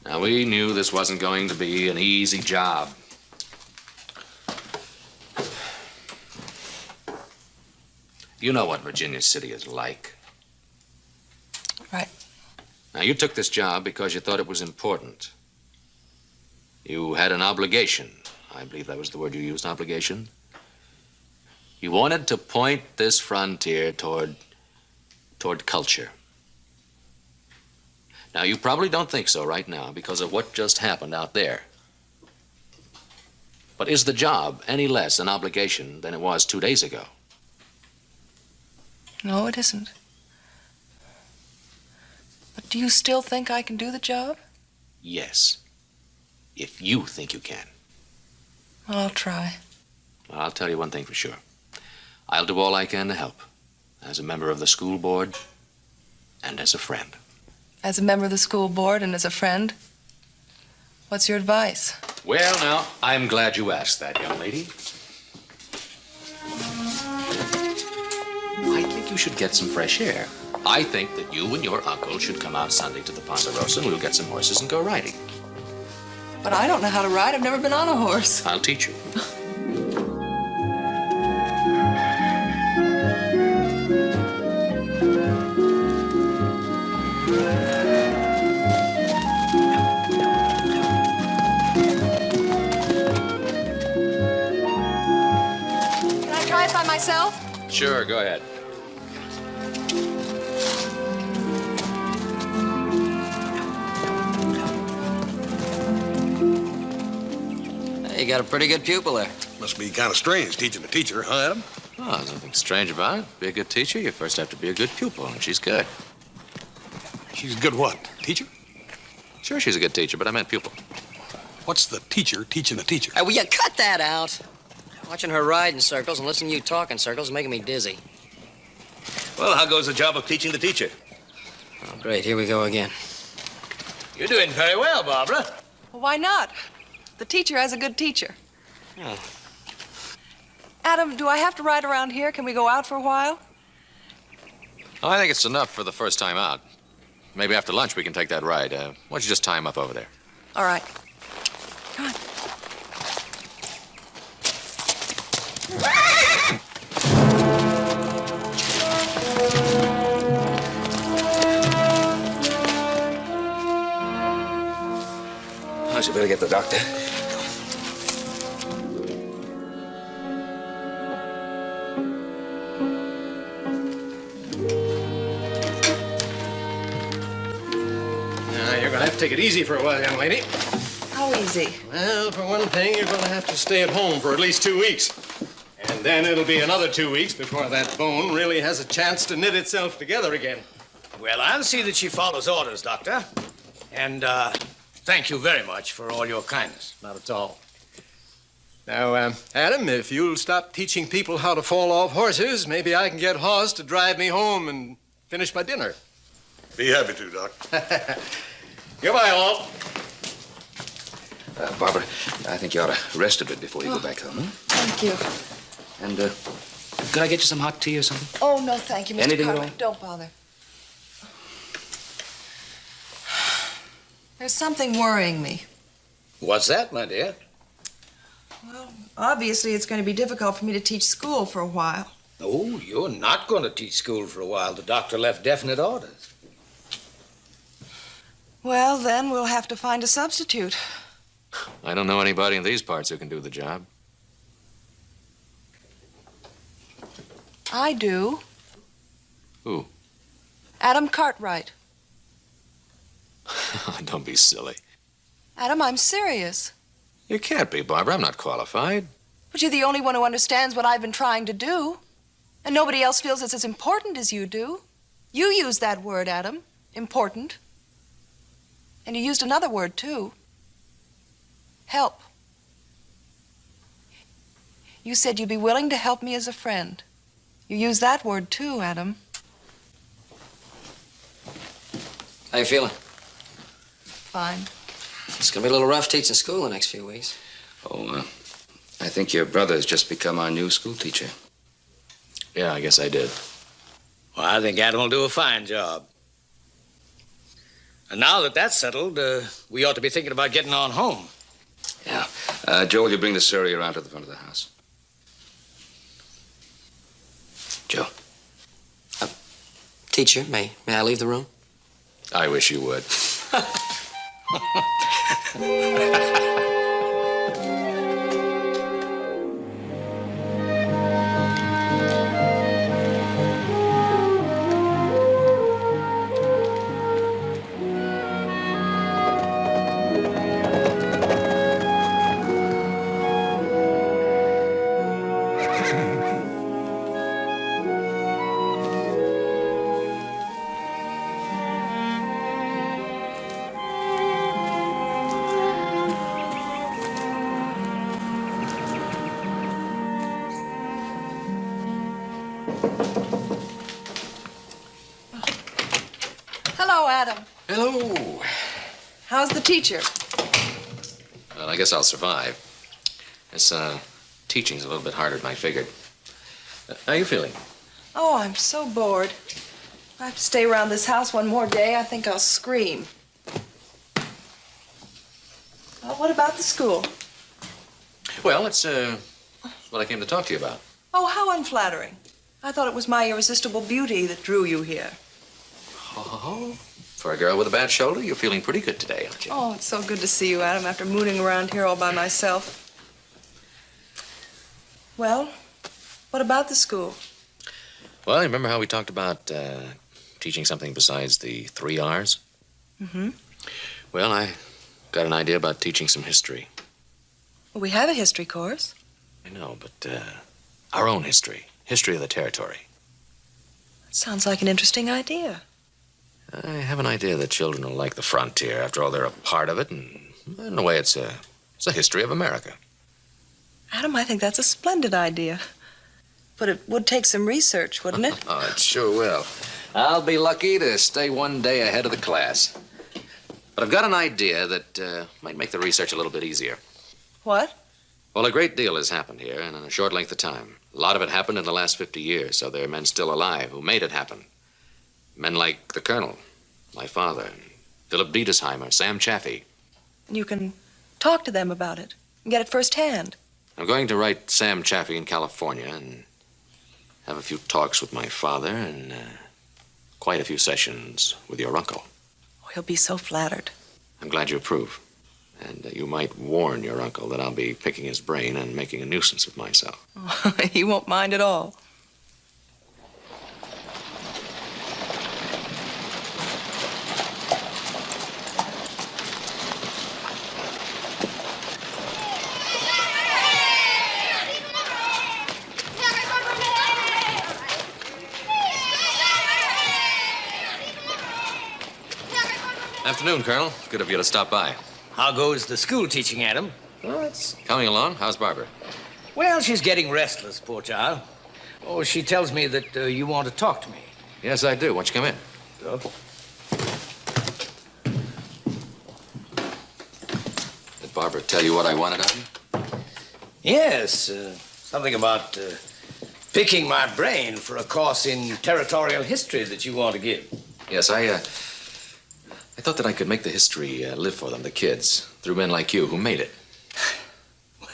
Now, we knew this wasn't going to be an easy job. You know what Virginia City is like.
Right.
Now, you took this job because you thought it was important. You had an obligation. I believe that was the word you used, obligation. You wanted to point this frontier toward culture. Now, you probably don't think so right now because of what just happened out there. But is the job any less an obligation than it was 2 days ago?
No, it isn't. But do you still think I can do the job?
Yes. If you think you can.
Well, I'll try.
Well, I'll tell you one thing for sure. I'll do all I can to help, as a member of the school board and as a friend.
As a member of the school board and as a friend, what's your advice?
Well, now, I'm glad you asked that, young lady. I think you should get some fresh air. I think that you and your uncle should come out Sunday to the Ponderosa and we'll get some horses and go riding.
But I don't know how to ride. I've never been on a horse.
I'll teach you.
Can I try it by myself?
Sure, go ahead.
you got a pretty good pupil there.
Must be kind of strange teaching a teacher, huh, Adam?
Oh, there's nothing strange about it. Be a good teacher, you first have to be a good pupil, and she's good.
She's a good what? Teacher?
Sure, she's a good teacher, but I meant pupil.
What's the teacher teaching the teacher?
Will you cut that out? Watching her ride in circles and listening to you talk in circles is making me dizzy.
Well, how goes the job of teaching the teacher?
Oh, great. Here we go again.
You're doing very well, Barbara.
Well, why not? The teacher has a good teacher.
Oh.
Adam, do I have to ride around here? Can we go out for a while?
Oh, I think it's enough for the first time out. Maybe after lunch we can take that ride. Why don't you just tie him up over there?
All right. Come on.
I should better get the doctor.
You're gonna have to take it easy for a while, young lady.
How easy?
Well, for one thing, you're gonna have to stay at home for at least 2 weeks. And then it'll be another 2 weeks before that bone really has a chance to knit itself together again.
Well, I'll see that she follows orders, Doctor. And, thank you very much for all your kindness.
Not at all. Now, Adam, if you'll stop teaching people how to fall off horses, maybe I can get Hoss to drive me home and finish my dinner.
Be happy to, Doc.
Goodbye, all.
Barbara, I think you ought to rest a bit before you go back home. Huh?
Thank you.
And, could I get you some hot tea or something?
Oh, no, thank you, Mr.
Anything at
Cartwright.
all?
Don't bother. There's something worrying me.
What's that, my dear?
Well, obviously it's going to be difficult for me to teach school for a while.
No, you're not going to teach school for a while. The doctor left definite orders.
Well, then we'll have to find a substitute.
I don't know anybody in these parts who can do the job.
I do.
Who?
Adam Cartwright.
Don't be silly.
Adam, I'm serious.
You can't be, Barbara. I'm not qualified.
But you're the only one who understands what I've been trying to do. And nobody else feels it's as important as you do. You used that word, Adam. Important. And you used another word, too. Help. You said you'd be willing to help me as a friend. You used that word, too, Adam.
How you feeling?
Fine.
It's gonna be a little rough teaching school the next few weeks.
Oh, I think your brother's just become our new school teacher.
Yeah, I guess I did.
Well, I think Adam will do a fine job. And now that that's settled, we ought to be thinking about getting on home.
Yeah. Joe, will you bring the surrey around to the front of the house? Joe.
Teacher, may I leave the room?
I wish you would.
Hello, Adam.
Hello.
How's the teacher?
Well, I guess I'll survive. This, teaching's a little bit harder than I figured. How are you feeling?
Oh, I'm so bored. If I have to stay around this house one more day, I think I'll scream. Well, what about the school?
Well, that's what I came to talk to you about.
Oh, how unflattering. I thought it was my irresistible beauty that drew you here.
Oh, for a girl with a bad shoulder, you're feeling pretty good today, aren't you?
Oh, it's so good to see you, Adam, after mooning around here all by myself. Well, what about the school?
Well, you remember how we talked about teaching something besides the 3 R's?
Mm-hmm.
Well, I got an idea about teaching some history.
Well, we have a history course.
I know, but our own history. History of the territory.
That sounds like an interesting idea.
I have an idea that children will like the frontier. After all, they're a part of it, and in a way, it's a history of America.
Adam, I think that's a splendid idea. But it would take some research, wouldn't it?
Oh, it sure will. I'll be lucky to stay one day ahead of the class. But I've got an idea that might make the research a little bit easier.
What?
Well, a great deal has happened here in a short length of time. A lot of it happened in the last 50 years, so there are men still alive who made it happen. Men like the Colonel, my father, Philip Dietesheimer, Sam Chaffee.
You can talk to them about it and get it firsthand.
I'm going to write Sam Chaffee in California and have a few talks with my father and quite a few sessions with your uncle.
Oh, he'll be so flattered.
I'm glad you approve. And you might warn your uncle that I'll be picking his brain and making a nuisance of myself.
Oh, he won't mind at all.
Afternoon, Colonel. Good of you to stop by.
How goes the school teaching, Adam?
Oh, it's coming along. How's Barbara?
Well, she's getting restless, poor child. Oh, she tells me that you want to talk to me.
Yes, I do. Why don't you come in?
So?
Did Barbara tell you what I wanted of you?
Yes, something about picking my brain for a course in territorial history that you want to give.
Yes, I thought that I could make the history live for them, the kids, through men like you who made it.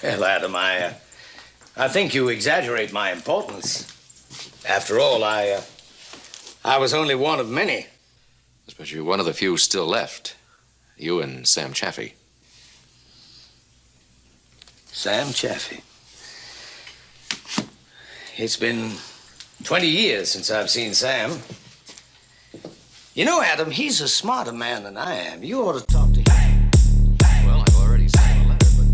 Well, Adam, I think you exaggerate my importance. After all, I was only one of many.
But you're one of the few still left. You and Sam Chaffee.
Sam Chaffee. It's been 20 years since I've seen Sam. You know, Adam, he's a smarter man than I am. You ought to talk to him.
Well, I've already sent him a letter, but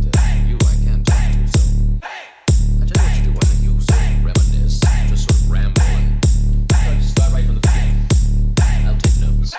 you I can't talk to, so... I tell you what you do, why don't you sort of reminisce, just sort of ramble, and start right from the beginning. I'll take notes.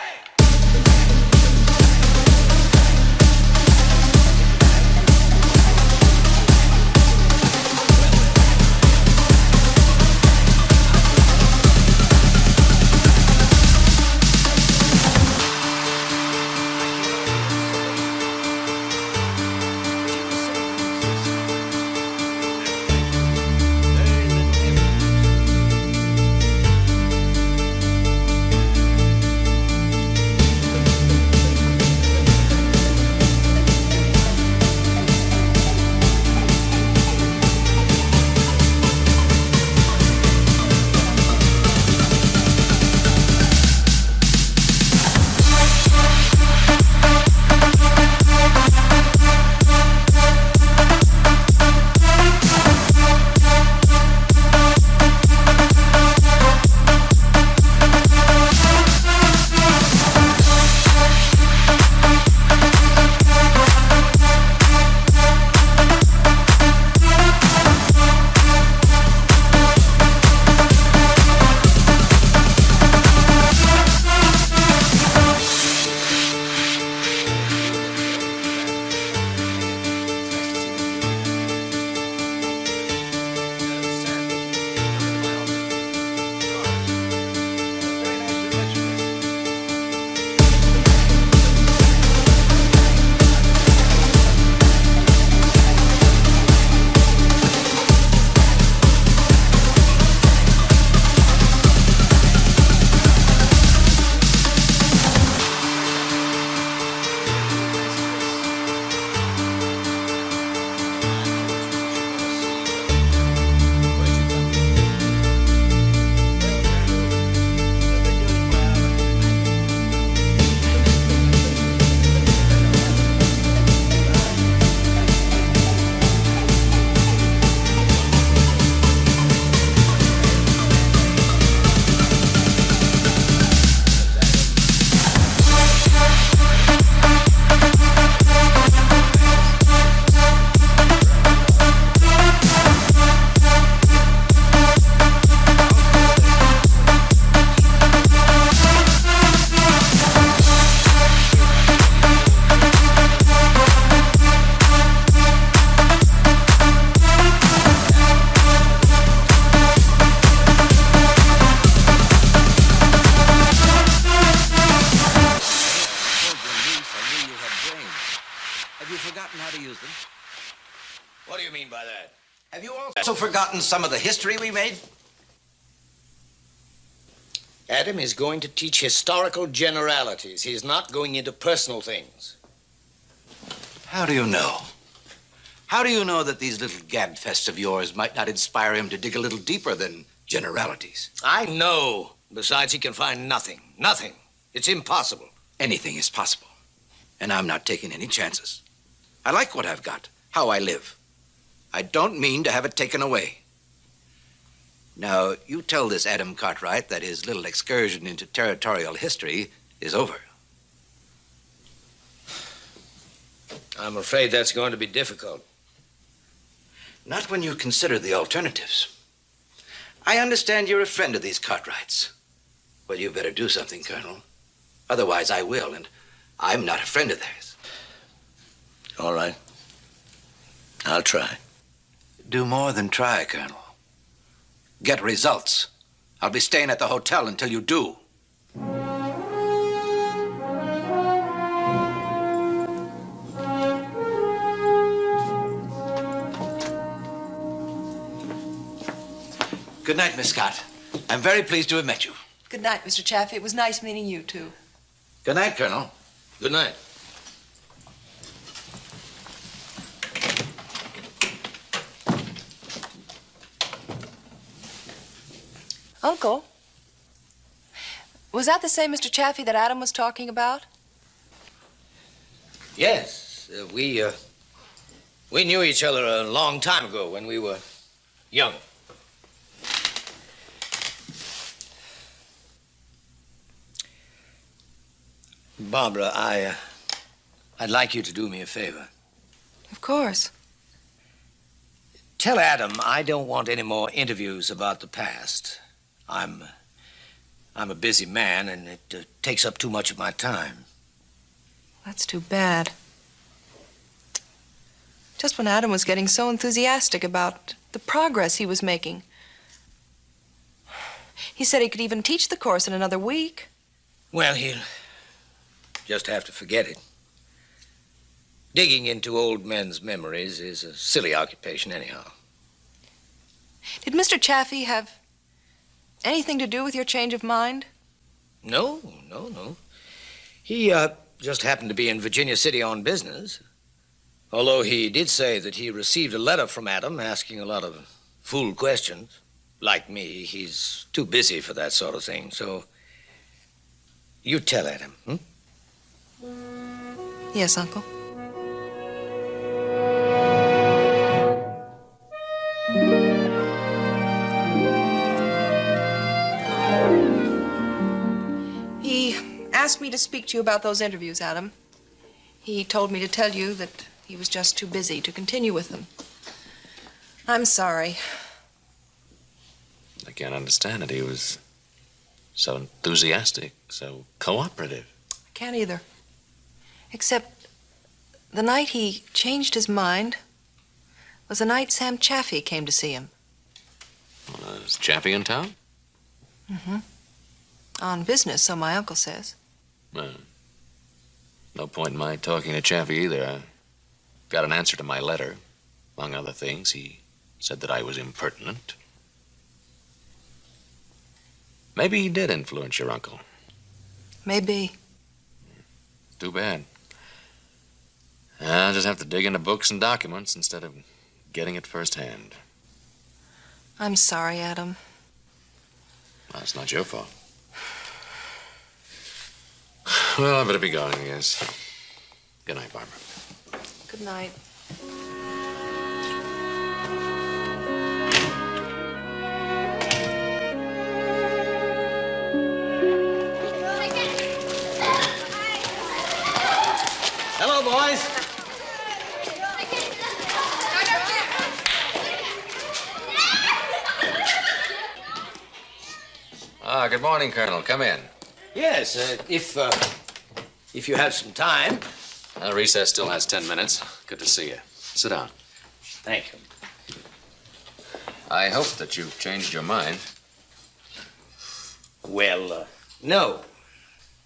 Have you forgotten how to use them?
What do you mean by that?
Have you also forgotten some of the history we made?
Adam is going to teach historical generalities. He's not going into personal things.
How do you know? How do you know that these little gabfests of yours might not inspire him to dig a little deeper than generalities?
I know. Besides, he can find nothing. Nothing. It's impossible.
Anything is possible. And I'm not taking any chances. I like what I've got, how I live. I don't mean to have it taken away. Now, you tell this Adam Cartwright that his little excursion into territorial history is over.
I'm afraid that's going to be difficult.
Not when you consider the alternatives. I understand you're a friend of these Cartwrights. Well, you better do something, Colonel. Otherwise, I will, and I'm not a friend of theirs.
All right. I'll try.
Do more than try, Colonel. Get results. I'll be staying at the hotel until you do. Good night, Miss Scott. I'm very pleased to have met you.
Good night, Mr. Chaffee. It was nice meeting you, too.
Good night, Colonel.
Good night.
Uncle, was that the same Mr. Chaffee that Adam was talking about?
Yes. We knew each other a long time ago when we were young. Barbara, I'd like you to do me a favor.
Of course.
Tell Adam I don't want any more interviews about the past. I'm a busy man, and it takes up too much of my time.
That's too bad. Just when Adam was getting so enthusiastic about the progress he was making. He said he could even teach the course in another week.
Well, he'll just have to forget it. Digging into old men's memories is a silly occupation anyhow.
Did Mr. Chaffee have anything to do with your change of mind?
No. He just happened to be in Virginia City on business. Although he did say that he received a letter from Adam asking a lot of fool questions. Like me, he's too busy for that sort of thing, so you tell Adam,
Yes, Uncle. He asked me to speak to you about those interviews, Adam. He told me to tell you that he was just too busy to continue with them. I'm sorry.
I can't understand it. He was so enthusiastic, so cooperative.
I can't either. Except the night he changed his mind was the night Sam Chaffee came to see him.
Is Chaffee in town?
Mm-hmm. On business, so my uncle says.
Well, no point in my talking to Chaffee either. I got an answer to my letter. Among other things, he said that I was impertinent. Maybe he did influence your uncle.
Maybe.
Too bad. I'll just have to dig into books and documents instead of getting it firsthand.
I'm sorry, Adam.
Well, it's not your fault. Well, I better be going, I guess. Good night, Barbara.
Good night.
Hello, boys.
Good morning, Colonel. Come in.
Yes, if you have some time.
Recess still has 10 minutes. Good to see you. Sit down.
Thank you.
I hope that you've changed your mind.
Well, no.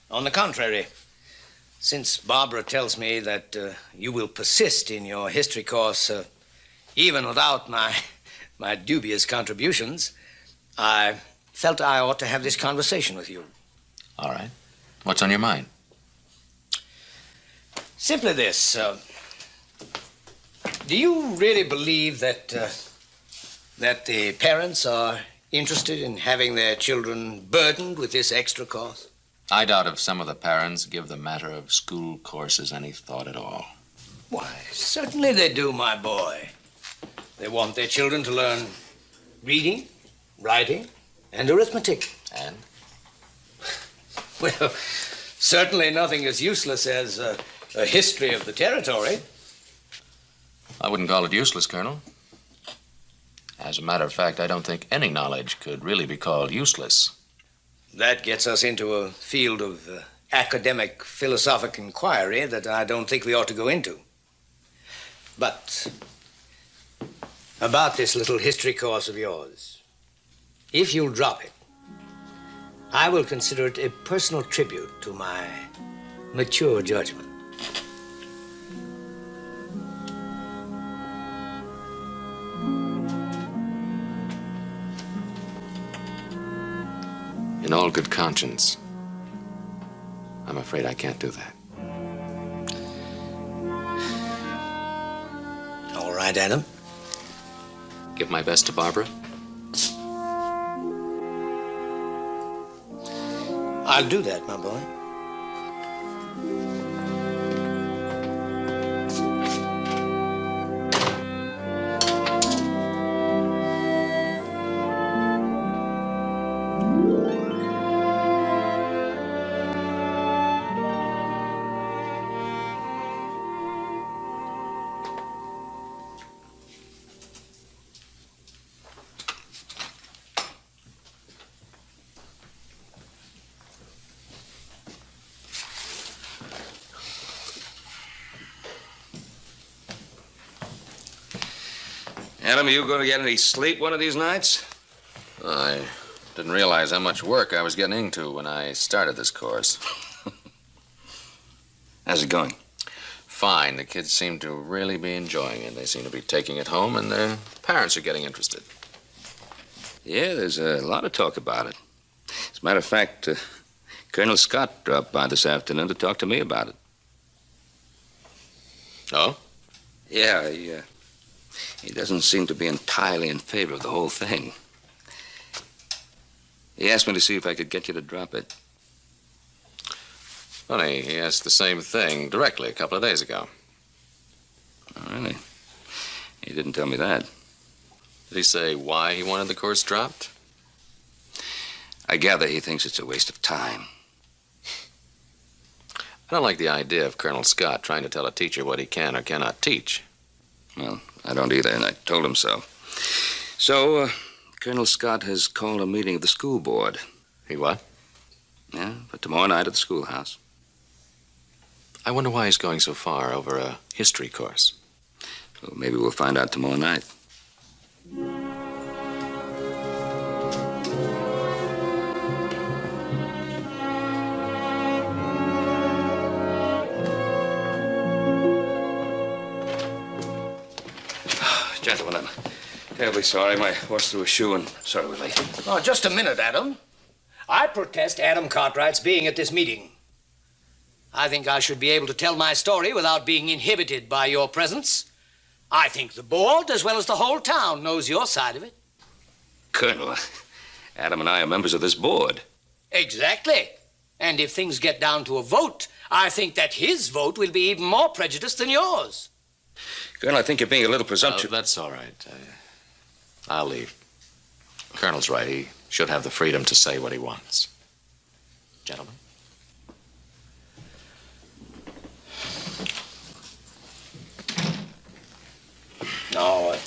On the contrary, Since Barbara tells me that you will persist in your history course even without my dubious contributions, I felt I ought to have this conversation with you.
All right. What's on your mind?
Simply this. Do you really believe that the parents are interested in having their children burdened with this extra cost?
I doubt if some of the parents give the matter of school courses any thought at all.
Why, certainly they do, my boy. They want their children to learn reading, writing, and arithmetic.
And?
Well, certainly nothing as useless as a history of the territory.
I wouldn't call it useless, Colonel. As a matter of fact, I don't think any knowledge could really be called useless.
That gets us into a field of academic philosophic inquiry that I don't think we ought to go into. But about this little history course of yours, if you'll drop it, I will consider it a personal tribute to my mature judgment.
In all good conscience, I'm afraid I can't do that.
All right, Adam.
Give my best to Barbara.
I'll do that, my boy.
Adam, are you going to get any sleep one of these nights?
I didn't realize how much work I was getting into when I started this course.
How's it going?
Fine. The kids seem to really be enjoying it. They seem to be taking it home, and their parents are getting interested.
Yeah, there's a lot of talk about it. As a matter of fact, Colonel Scott dropped by this afternoon to talk to me about it.
Oh?
Yeah, he doesn't seem to be entirely in favor of the whole thing. He asked me to see if I could get you to drop it.
Funny, he asked the same thing directly a couple of days ago.
Oh, really? He didn't tell me that.
Did he say why he wanted the course dropped?
I gather he thinks it's a waste of time.
I don't like the idea of Colonel Scott trying to tell a teacher what he can or cannot teach.
Well, I don't either, and I told him so. So, Colonel Scott has called a meeting of the school board.
He what?
Yeah, for tomorrow night at the schoolhouse.
I wonder why he's going so far over a history course.
Well, maybe we'll find out tomorrow night. Gentlemen, I'm terribly sorry. My horse threw a shoe, and sorry we're late.
Oh, just a minute, Adam. I protest Adam Cartwright's being at this meeting. I think I should be able to tell my story without being inhibited by your presence. I think the board, as well as the whole town, knows your side of it.
Colonel, Adam and I are members of this board.
Exactly. And if things get down to a vote, I think that his vote will be even more prejudiced than yours.
Colonel, I think you're being a little presumptuous.
That's all right. I'll leave. Colonel's right. He should have the freedom to say what he wants. Gentlemen.
No,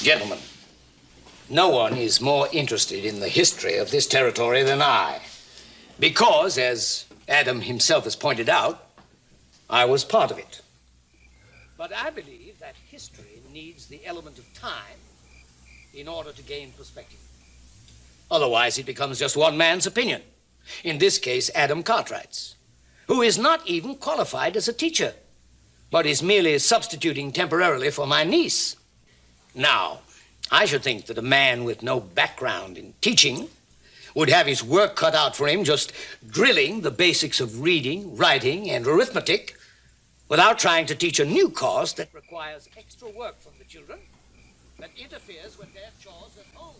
gentlemen, no one is more interested in the history of this territory than I. Because, as Adam himself has pointed out, I was part of it. But I believe that history needs the element of time in order to gain perspective. Otherwise, it becomes just one man's opinion. In this case, Adam Cartwright's, who is not even qualified as a teacher, but is merely substituting temporarily for my niece. Now, I should think that a man with no background in teaching would have his work cut out for him just drilling the basics of reading, writing, and arithmetic without trying to teach a new course that requires extra work from the children, that interferes with their chores at home.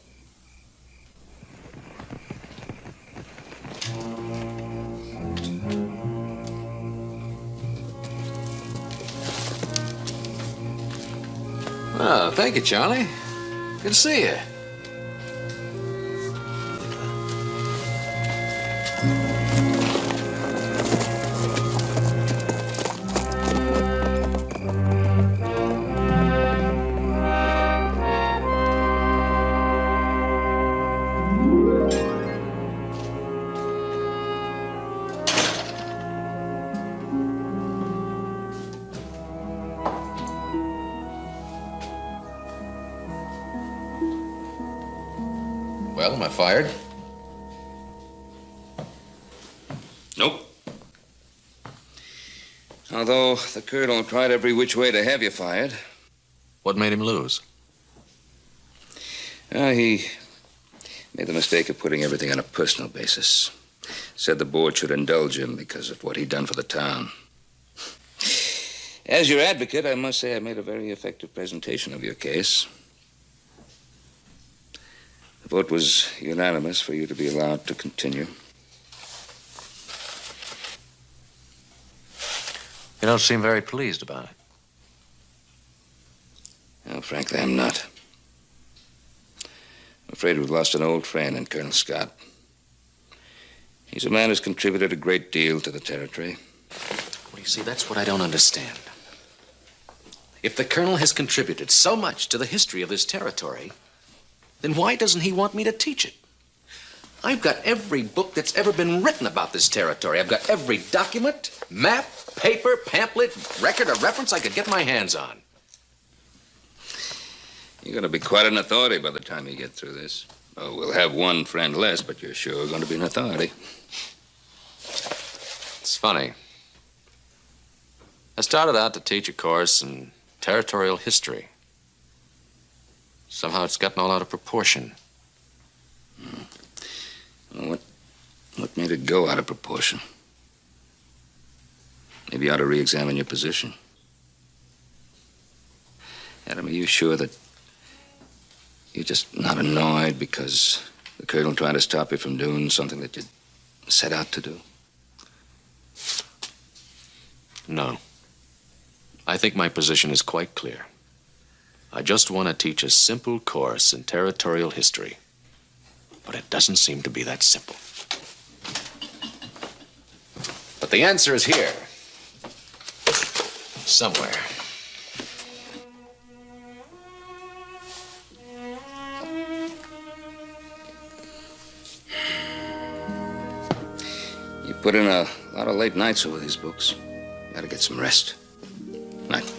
Oh, thank you, Charlie. Good to see you. Well, am I fired?
Nope. Although the colonel tried every which way to have you fired.
What made him lose?
He made the mistake of putting everything on a personal basis. Said the board should indulge him because of what he'd done for the town. As your advocate, I must say I made a very effective presentation of your case. The vote was unanimous for you to be allowed to continue.
You don't seem very pleased about it.
No, frankly, I'm not. I'm afraid we've lost an old friend in Colonel Scott. He's a man who's contributed a great deal to the territory.
Well, you see, that's what I don't understand. If the colonel has contributed so much to the history of this territory, then why doesn't he want me to teach it? I've got every book that's ever been written about this territory. I've got every document, map, paper, pamphlet, record, or reference I could get my hands on.
You're going to be quite an authority by the time you get through this. Oh, we'll have one friend less, but you're sure going to be an authority.
It's funny. I started out to teach a course in territorial history. Somehow it's gotten all out of proportion.
Well, what made it go out of proportion? Maybe you ought to re-examine your position. Adam, are you sure that you're just not annoyed because the colonel tried to stop you from doing something that you set out to do?
No. I think my position is quite clear. I just want to teach a simple course in territorial history. But it doesn't seem to be that simple. But the answer is here. Somewhere.
You put in a lot of late nights over these books. Gotta get some rest. Night.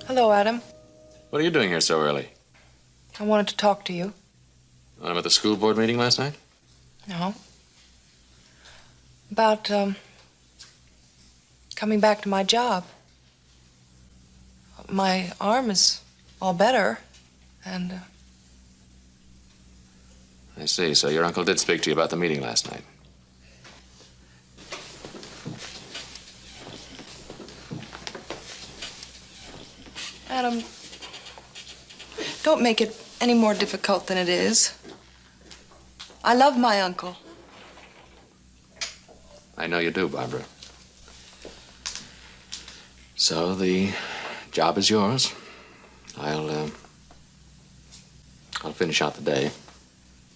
Hello, Adam.
What are you doing here so early?
I wanted to talk to you.
I'm at the school board meeting last night?
No. About, coming back to my job. My arm is all better. And,
I see. So your uncle did speak to you about the meeting last night.
Adam, don't make it any more difficult than it is. I love my uncle.
I know you do, Barbara. So the job is yours. I'll finish out the day.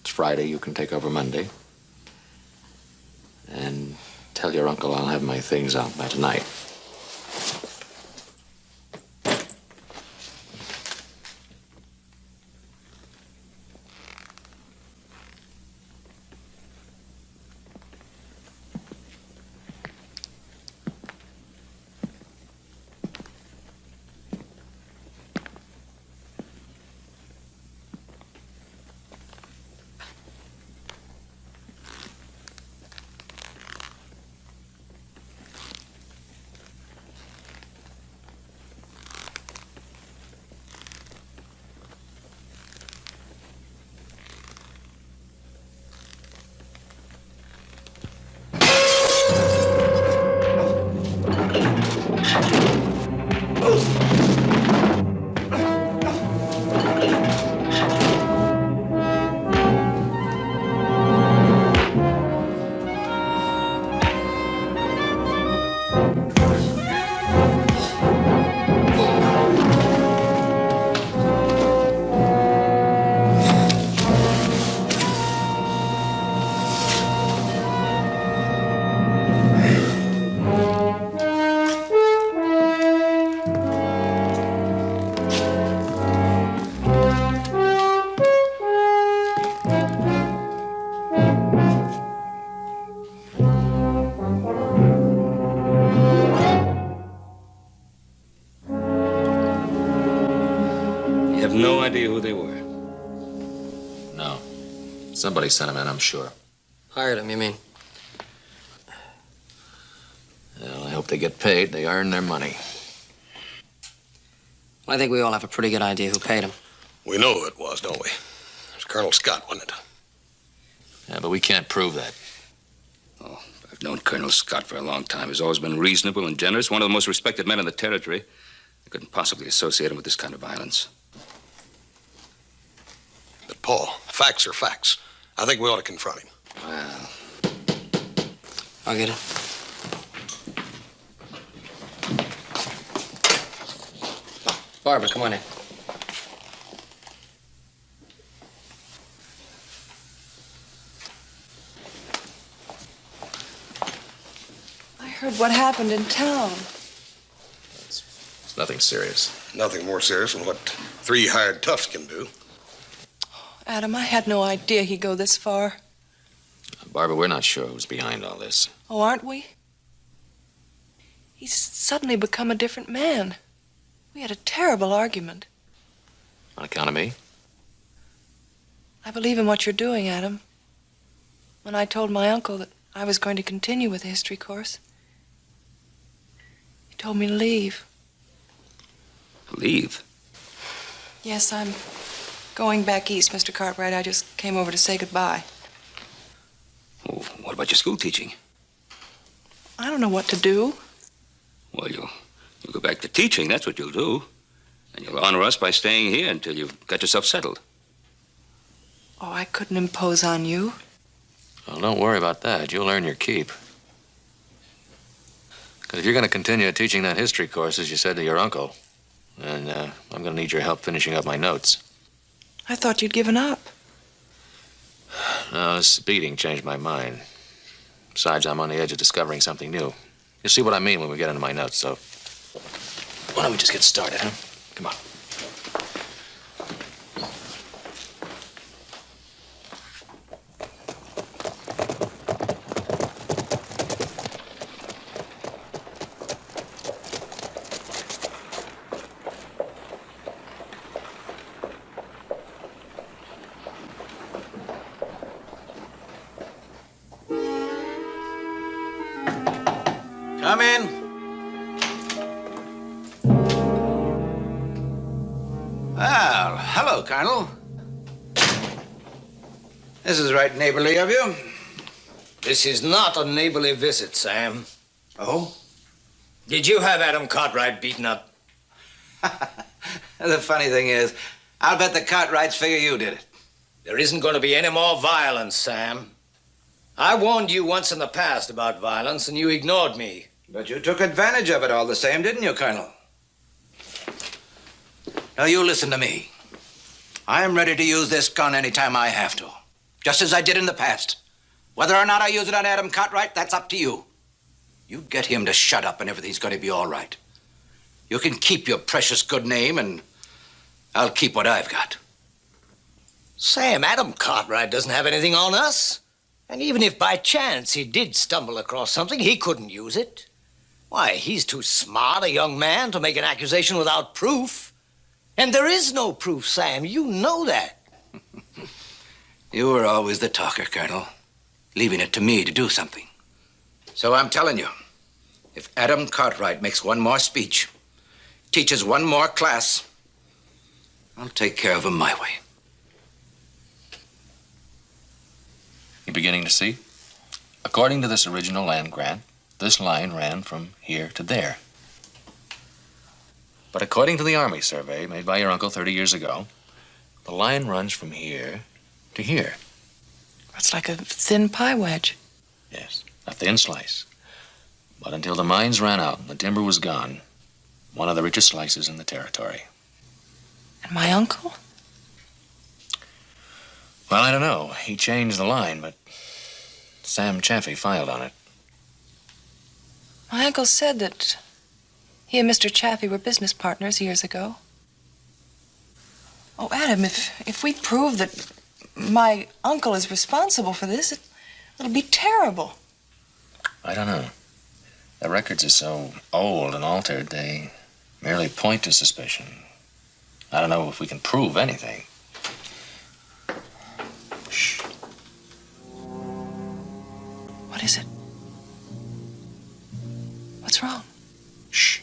It's Friday. You can take over Monday. And tell your uncle I'll have my things out by tonight.
No idea who they were.
No. Somebody sent him in, I'm sure.
Hired him, you mean?
Well, I hope they get paid. They earn their money.
Well, I think we all have a pretty good idea who paid him.
We know who it was, don't we? It was Colonel Scott, wasn't it?
Yeah, but we can't prove that.
Oh, I've known Colonel Scott for a long time. He's always been reasonable and generous, one of the most respected men in the territory. I couldn't possibly associate him with this kind of violence.
But, Paul, facts are facts. I think we ought to confront him.
Well,
I'll get it. Barbara, come on in.
I heard what happened in town.
It's nothing serious.
Nothing more serious than what 3 hired toughs can do.
Adam, I had no idea he'd go this far.
Barbara, we're not sure who's behind all this.
Oh, aren't we? He's suddenly become a different man. We had a terrible argument.
On account of me?
I believe in what you're doing, Adam. When I told my uncle that I was going to continue with the history course, he told me to leave.
leave?
Yes, I'm going back east, Mr. Cartwright. I just came over to say goodbye.
Oh, what about your school teaching?
I don't know what to do.
Well, you'll go back to teaching, that's what you'll do. And you'll honor us by staying here until you've got yourself settled.
Oh, I couldn't impose on you.
Well, don't worry about that. You'll earn your keep. Because if you're going to continue teaching that history course, as you said to your uncle, then I'm going to need your help finishing up my notes.
I thought you'd given up.
No, this beating changed my mind. Besides, I'm on the edge of discovering something new. You'll see what I mean when we get into my notes, so why don't we just get started, huh? Come on.
Come in. Well, hello, Colonel. This is right neighborly of you.
This is not a neighborly visit, Sam.
Oh?
Did you have Adam Cartwright beaten up?
The funny thing is, I'll bet the Cartwrights figure you did it.
There isn't going to be any more violence, Sam. I warned you once in the past about violence, and you ignored me.
But you took advantage of it all the same, didn't you, Colonel? Now, you listen to me. I'm ready to use this gun anytime I have to, just as I did in the past. Whether or not I use it on Adam Cartwright, that's up to you. You get him to shut up and everything's going to be all right. You can keep your precious good name, and I'll keep what I've got.
Sam, Adam Cartwright doesn't have anything on us. And even if by chance he did stumble across something, he couldn't use it. Why, he's too smart a young man to make an accusation without proof. And there is no proof, Sam. You know that.
You were always the talker, Colonel, leaving it to me to do something. So I'm telling you, if Adam Cartwright makes one more speech, teaches one more class, I'll take care of him my way.
You beginning to see? According to this original land grant, this line ran from here to there. But according to the Army survey made by your uncle 30 years ago, the line runs from here to here.
That's like a thin pie wedge.
Yes, a thin slice. But until the mines ran out and the timber was gone, one of the richest slices in the territory.
And my uncle?
Well, I don't know. He changed the line, but Sam Chaffee filed on it.
My uncle said that he and Mr. Chaffee were business partners years ago. Oh, Adam, if we prove that my uncle is responsible for this, it'll be terrible.
I don't know. The records are so old and altered, they merely point to suspicion. I don't know if we can prove anything. Shh.
What is it? What's wrong?
Shh.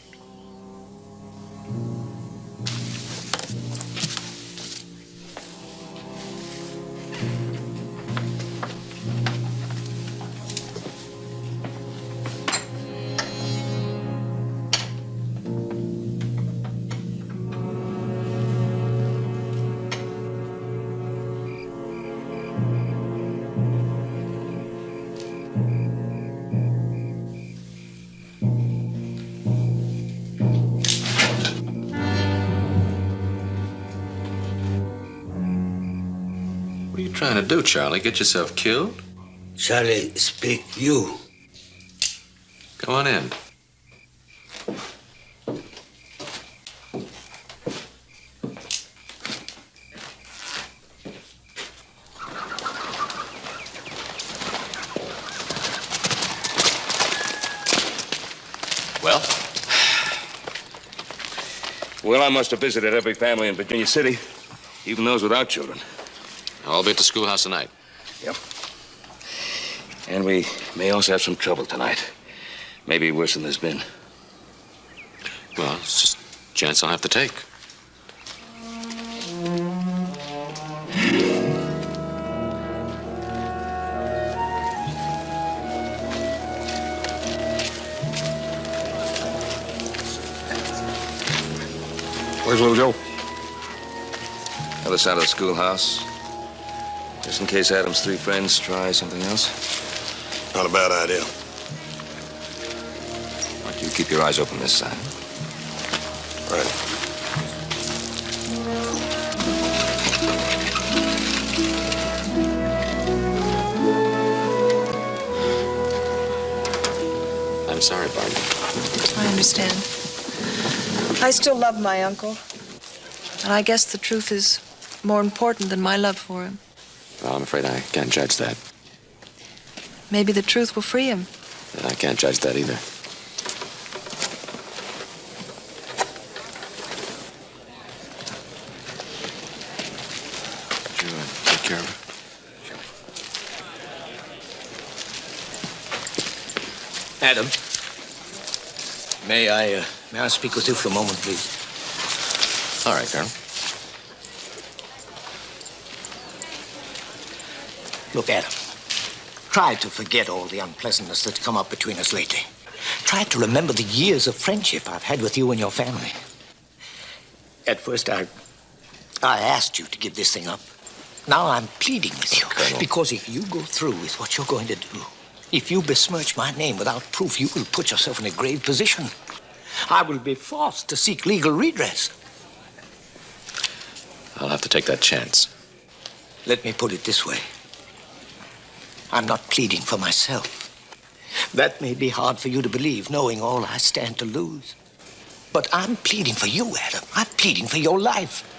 What are you trying to do, Charlie? Get yourself killed?
Charlie, speak you.
Come on in. Well?
Well, I must have visited every family in Virginia City, even those without children.
I'll be at the schoolhouse tonight.
Yep. And we may also have some trouble tonight. Maybe worse than there's been.
Well, it's just a chance I'll have to take.
Where's little Joe?
Other side of the schoolhouse. Just in case Adam's three friends try something else.
Not a bad idea.
Why don't you keep your eyes open this side?
Right.
I'm sorry, Barbie.
I understand. I still love my uncle. And I guess the truth is more important than my love for him.
Well, I'm afraid I can't judge that.
Maybe the truth will free him.
I can't judge that either. Sure, take care of
it. Adam, may I speak with you for a moment, please?
All right, Colonel.
Look, Adam, try to forget all the unpleasantness that's come up between us lately. Try to remember the years of friendship I've had with you and your family. At first, I asked you to give this thing up. Now I'm pleading with you.
Colonel.
Because if you go through with what you're going to do, if you besmirch my name without proof, you will put yourself in a grave position. I will be forced to seek legal redress.
I'll have to take that chance.
Let me put it this way. I'm not pleading for myself. That may be hard for you to believe, knowing all I stand to lose. But I'm pleading for you, Adam. I'm pleading for your life.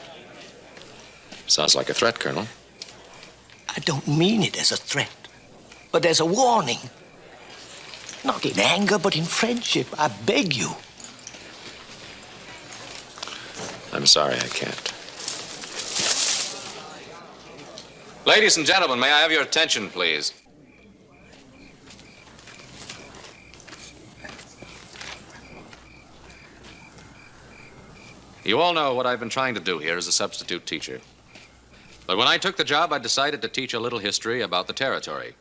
Sounds like a threat, Colonel.
I don't mean it as a threat, but as a warning. Not in anger, but in friendship. I beg you.
I'm sorry, I can't. Ladies and gentlemen, may I have your attention, please? You all know what I've been trying to do here as a substitute teacher. But when I took the job, I decided to teach a little history about the territory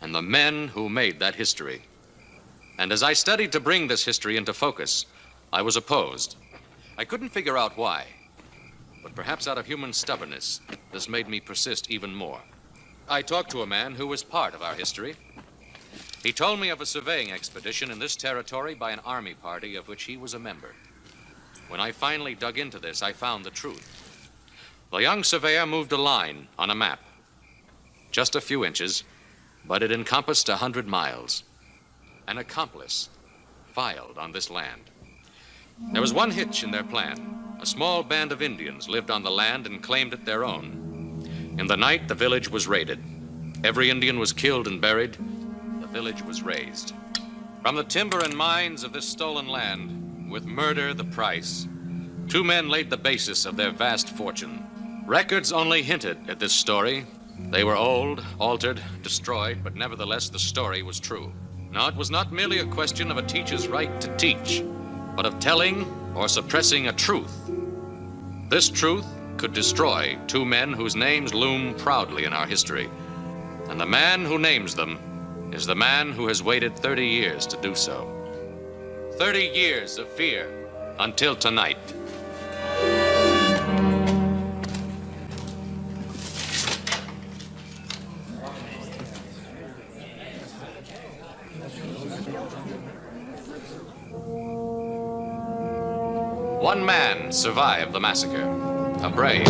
and the men who made that history. And as I studied to bring this history into focus, I was opposed. I couldn't figure out why. But perhaps out of human stubbornness, this made me persist even more. I talked to a man who was part of our history. He told me of a surveying expedition in this territory by an army party of which he was a member. When I finally dug into this, I found the truth. The young surveyor moved a line on a map. Just a few inches, but it encompassed 100 miles. An accomplice filed on this land. There was one hitch in their plan. A small band of Indians lived on the land and claimed it their own. In the night, the village was raided. Every Indian was killed and buried. The village was razed. From the timber and mines of this stolen land, with murder the price, two men laid the basis of their vast fortune. Records only hinted at this story. They were old, altered, destroyed, but nevertheless the story was true. Now, it was not merely a question of a teacher's right to teach, but of telling or suppressing a truth. This truth could destroy two men whose names loom proudly in our history. And the man who names them is the man who has waited 30 years to do so. 30 years of fear until tonight. One man survived the massacre, a brave.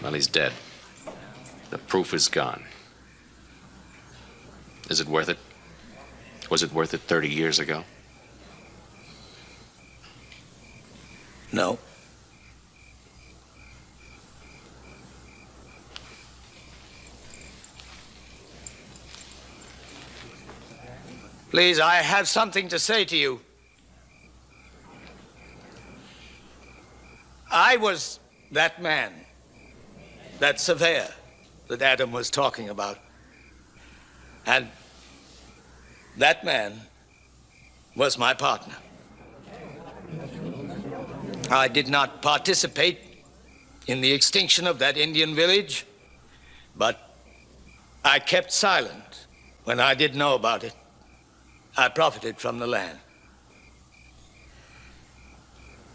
Well, he's dead. The proof is gone. Is it worth it? Was it worth it 30 years ago?
No. Please, I have something to say to you. I was that man, that surveyor that Adam was talking about. And that man was my partner. I did not participate in the extinction of that Indian village, but I kept silent when I did know about it. I profited from the land.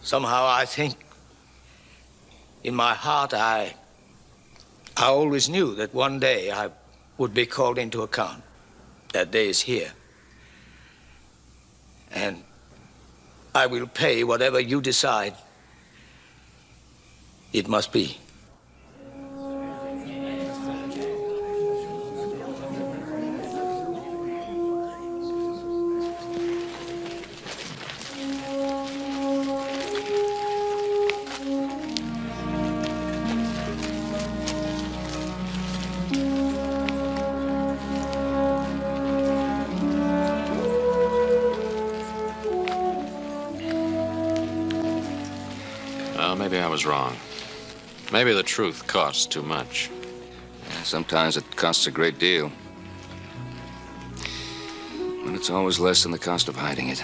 Somehow I think in my heart I always knew that one day I would be called into account. That day is here. And I will pay whatever you decide it must be.
Maybe I was wrong. Maybe the truth costs too much.
Yeah, sometimes it costs a great deal. But it's always less than the cost of hiding it.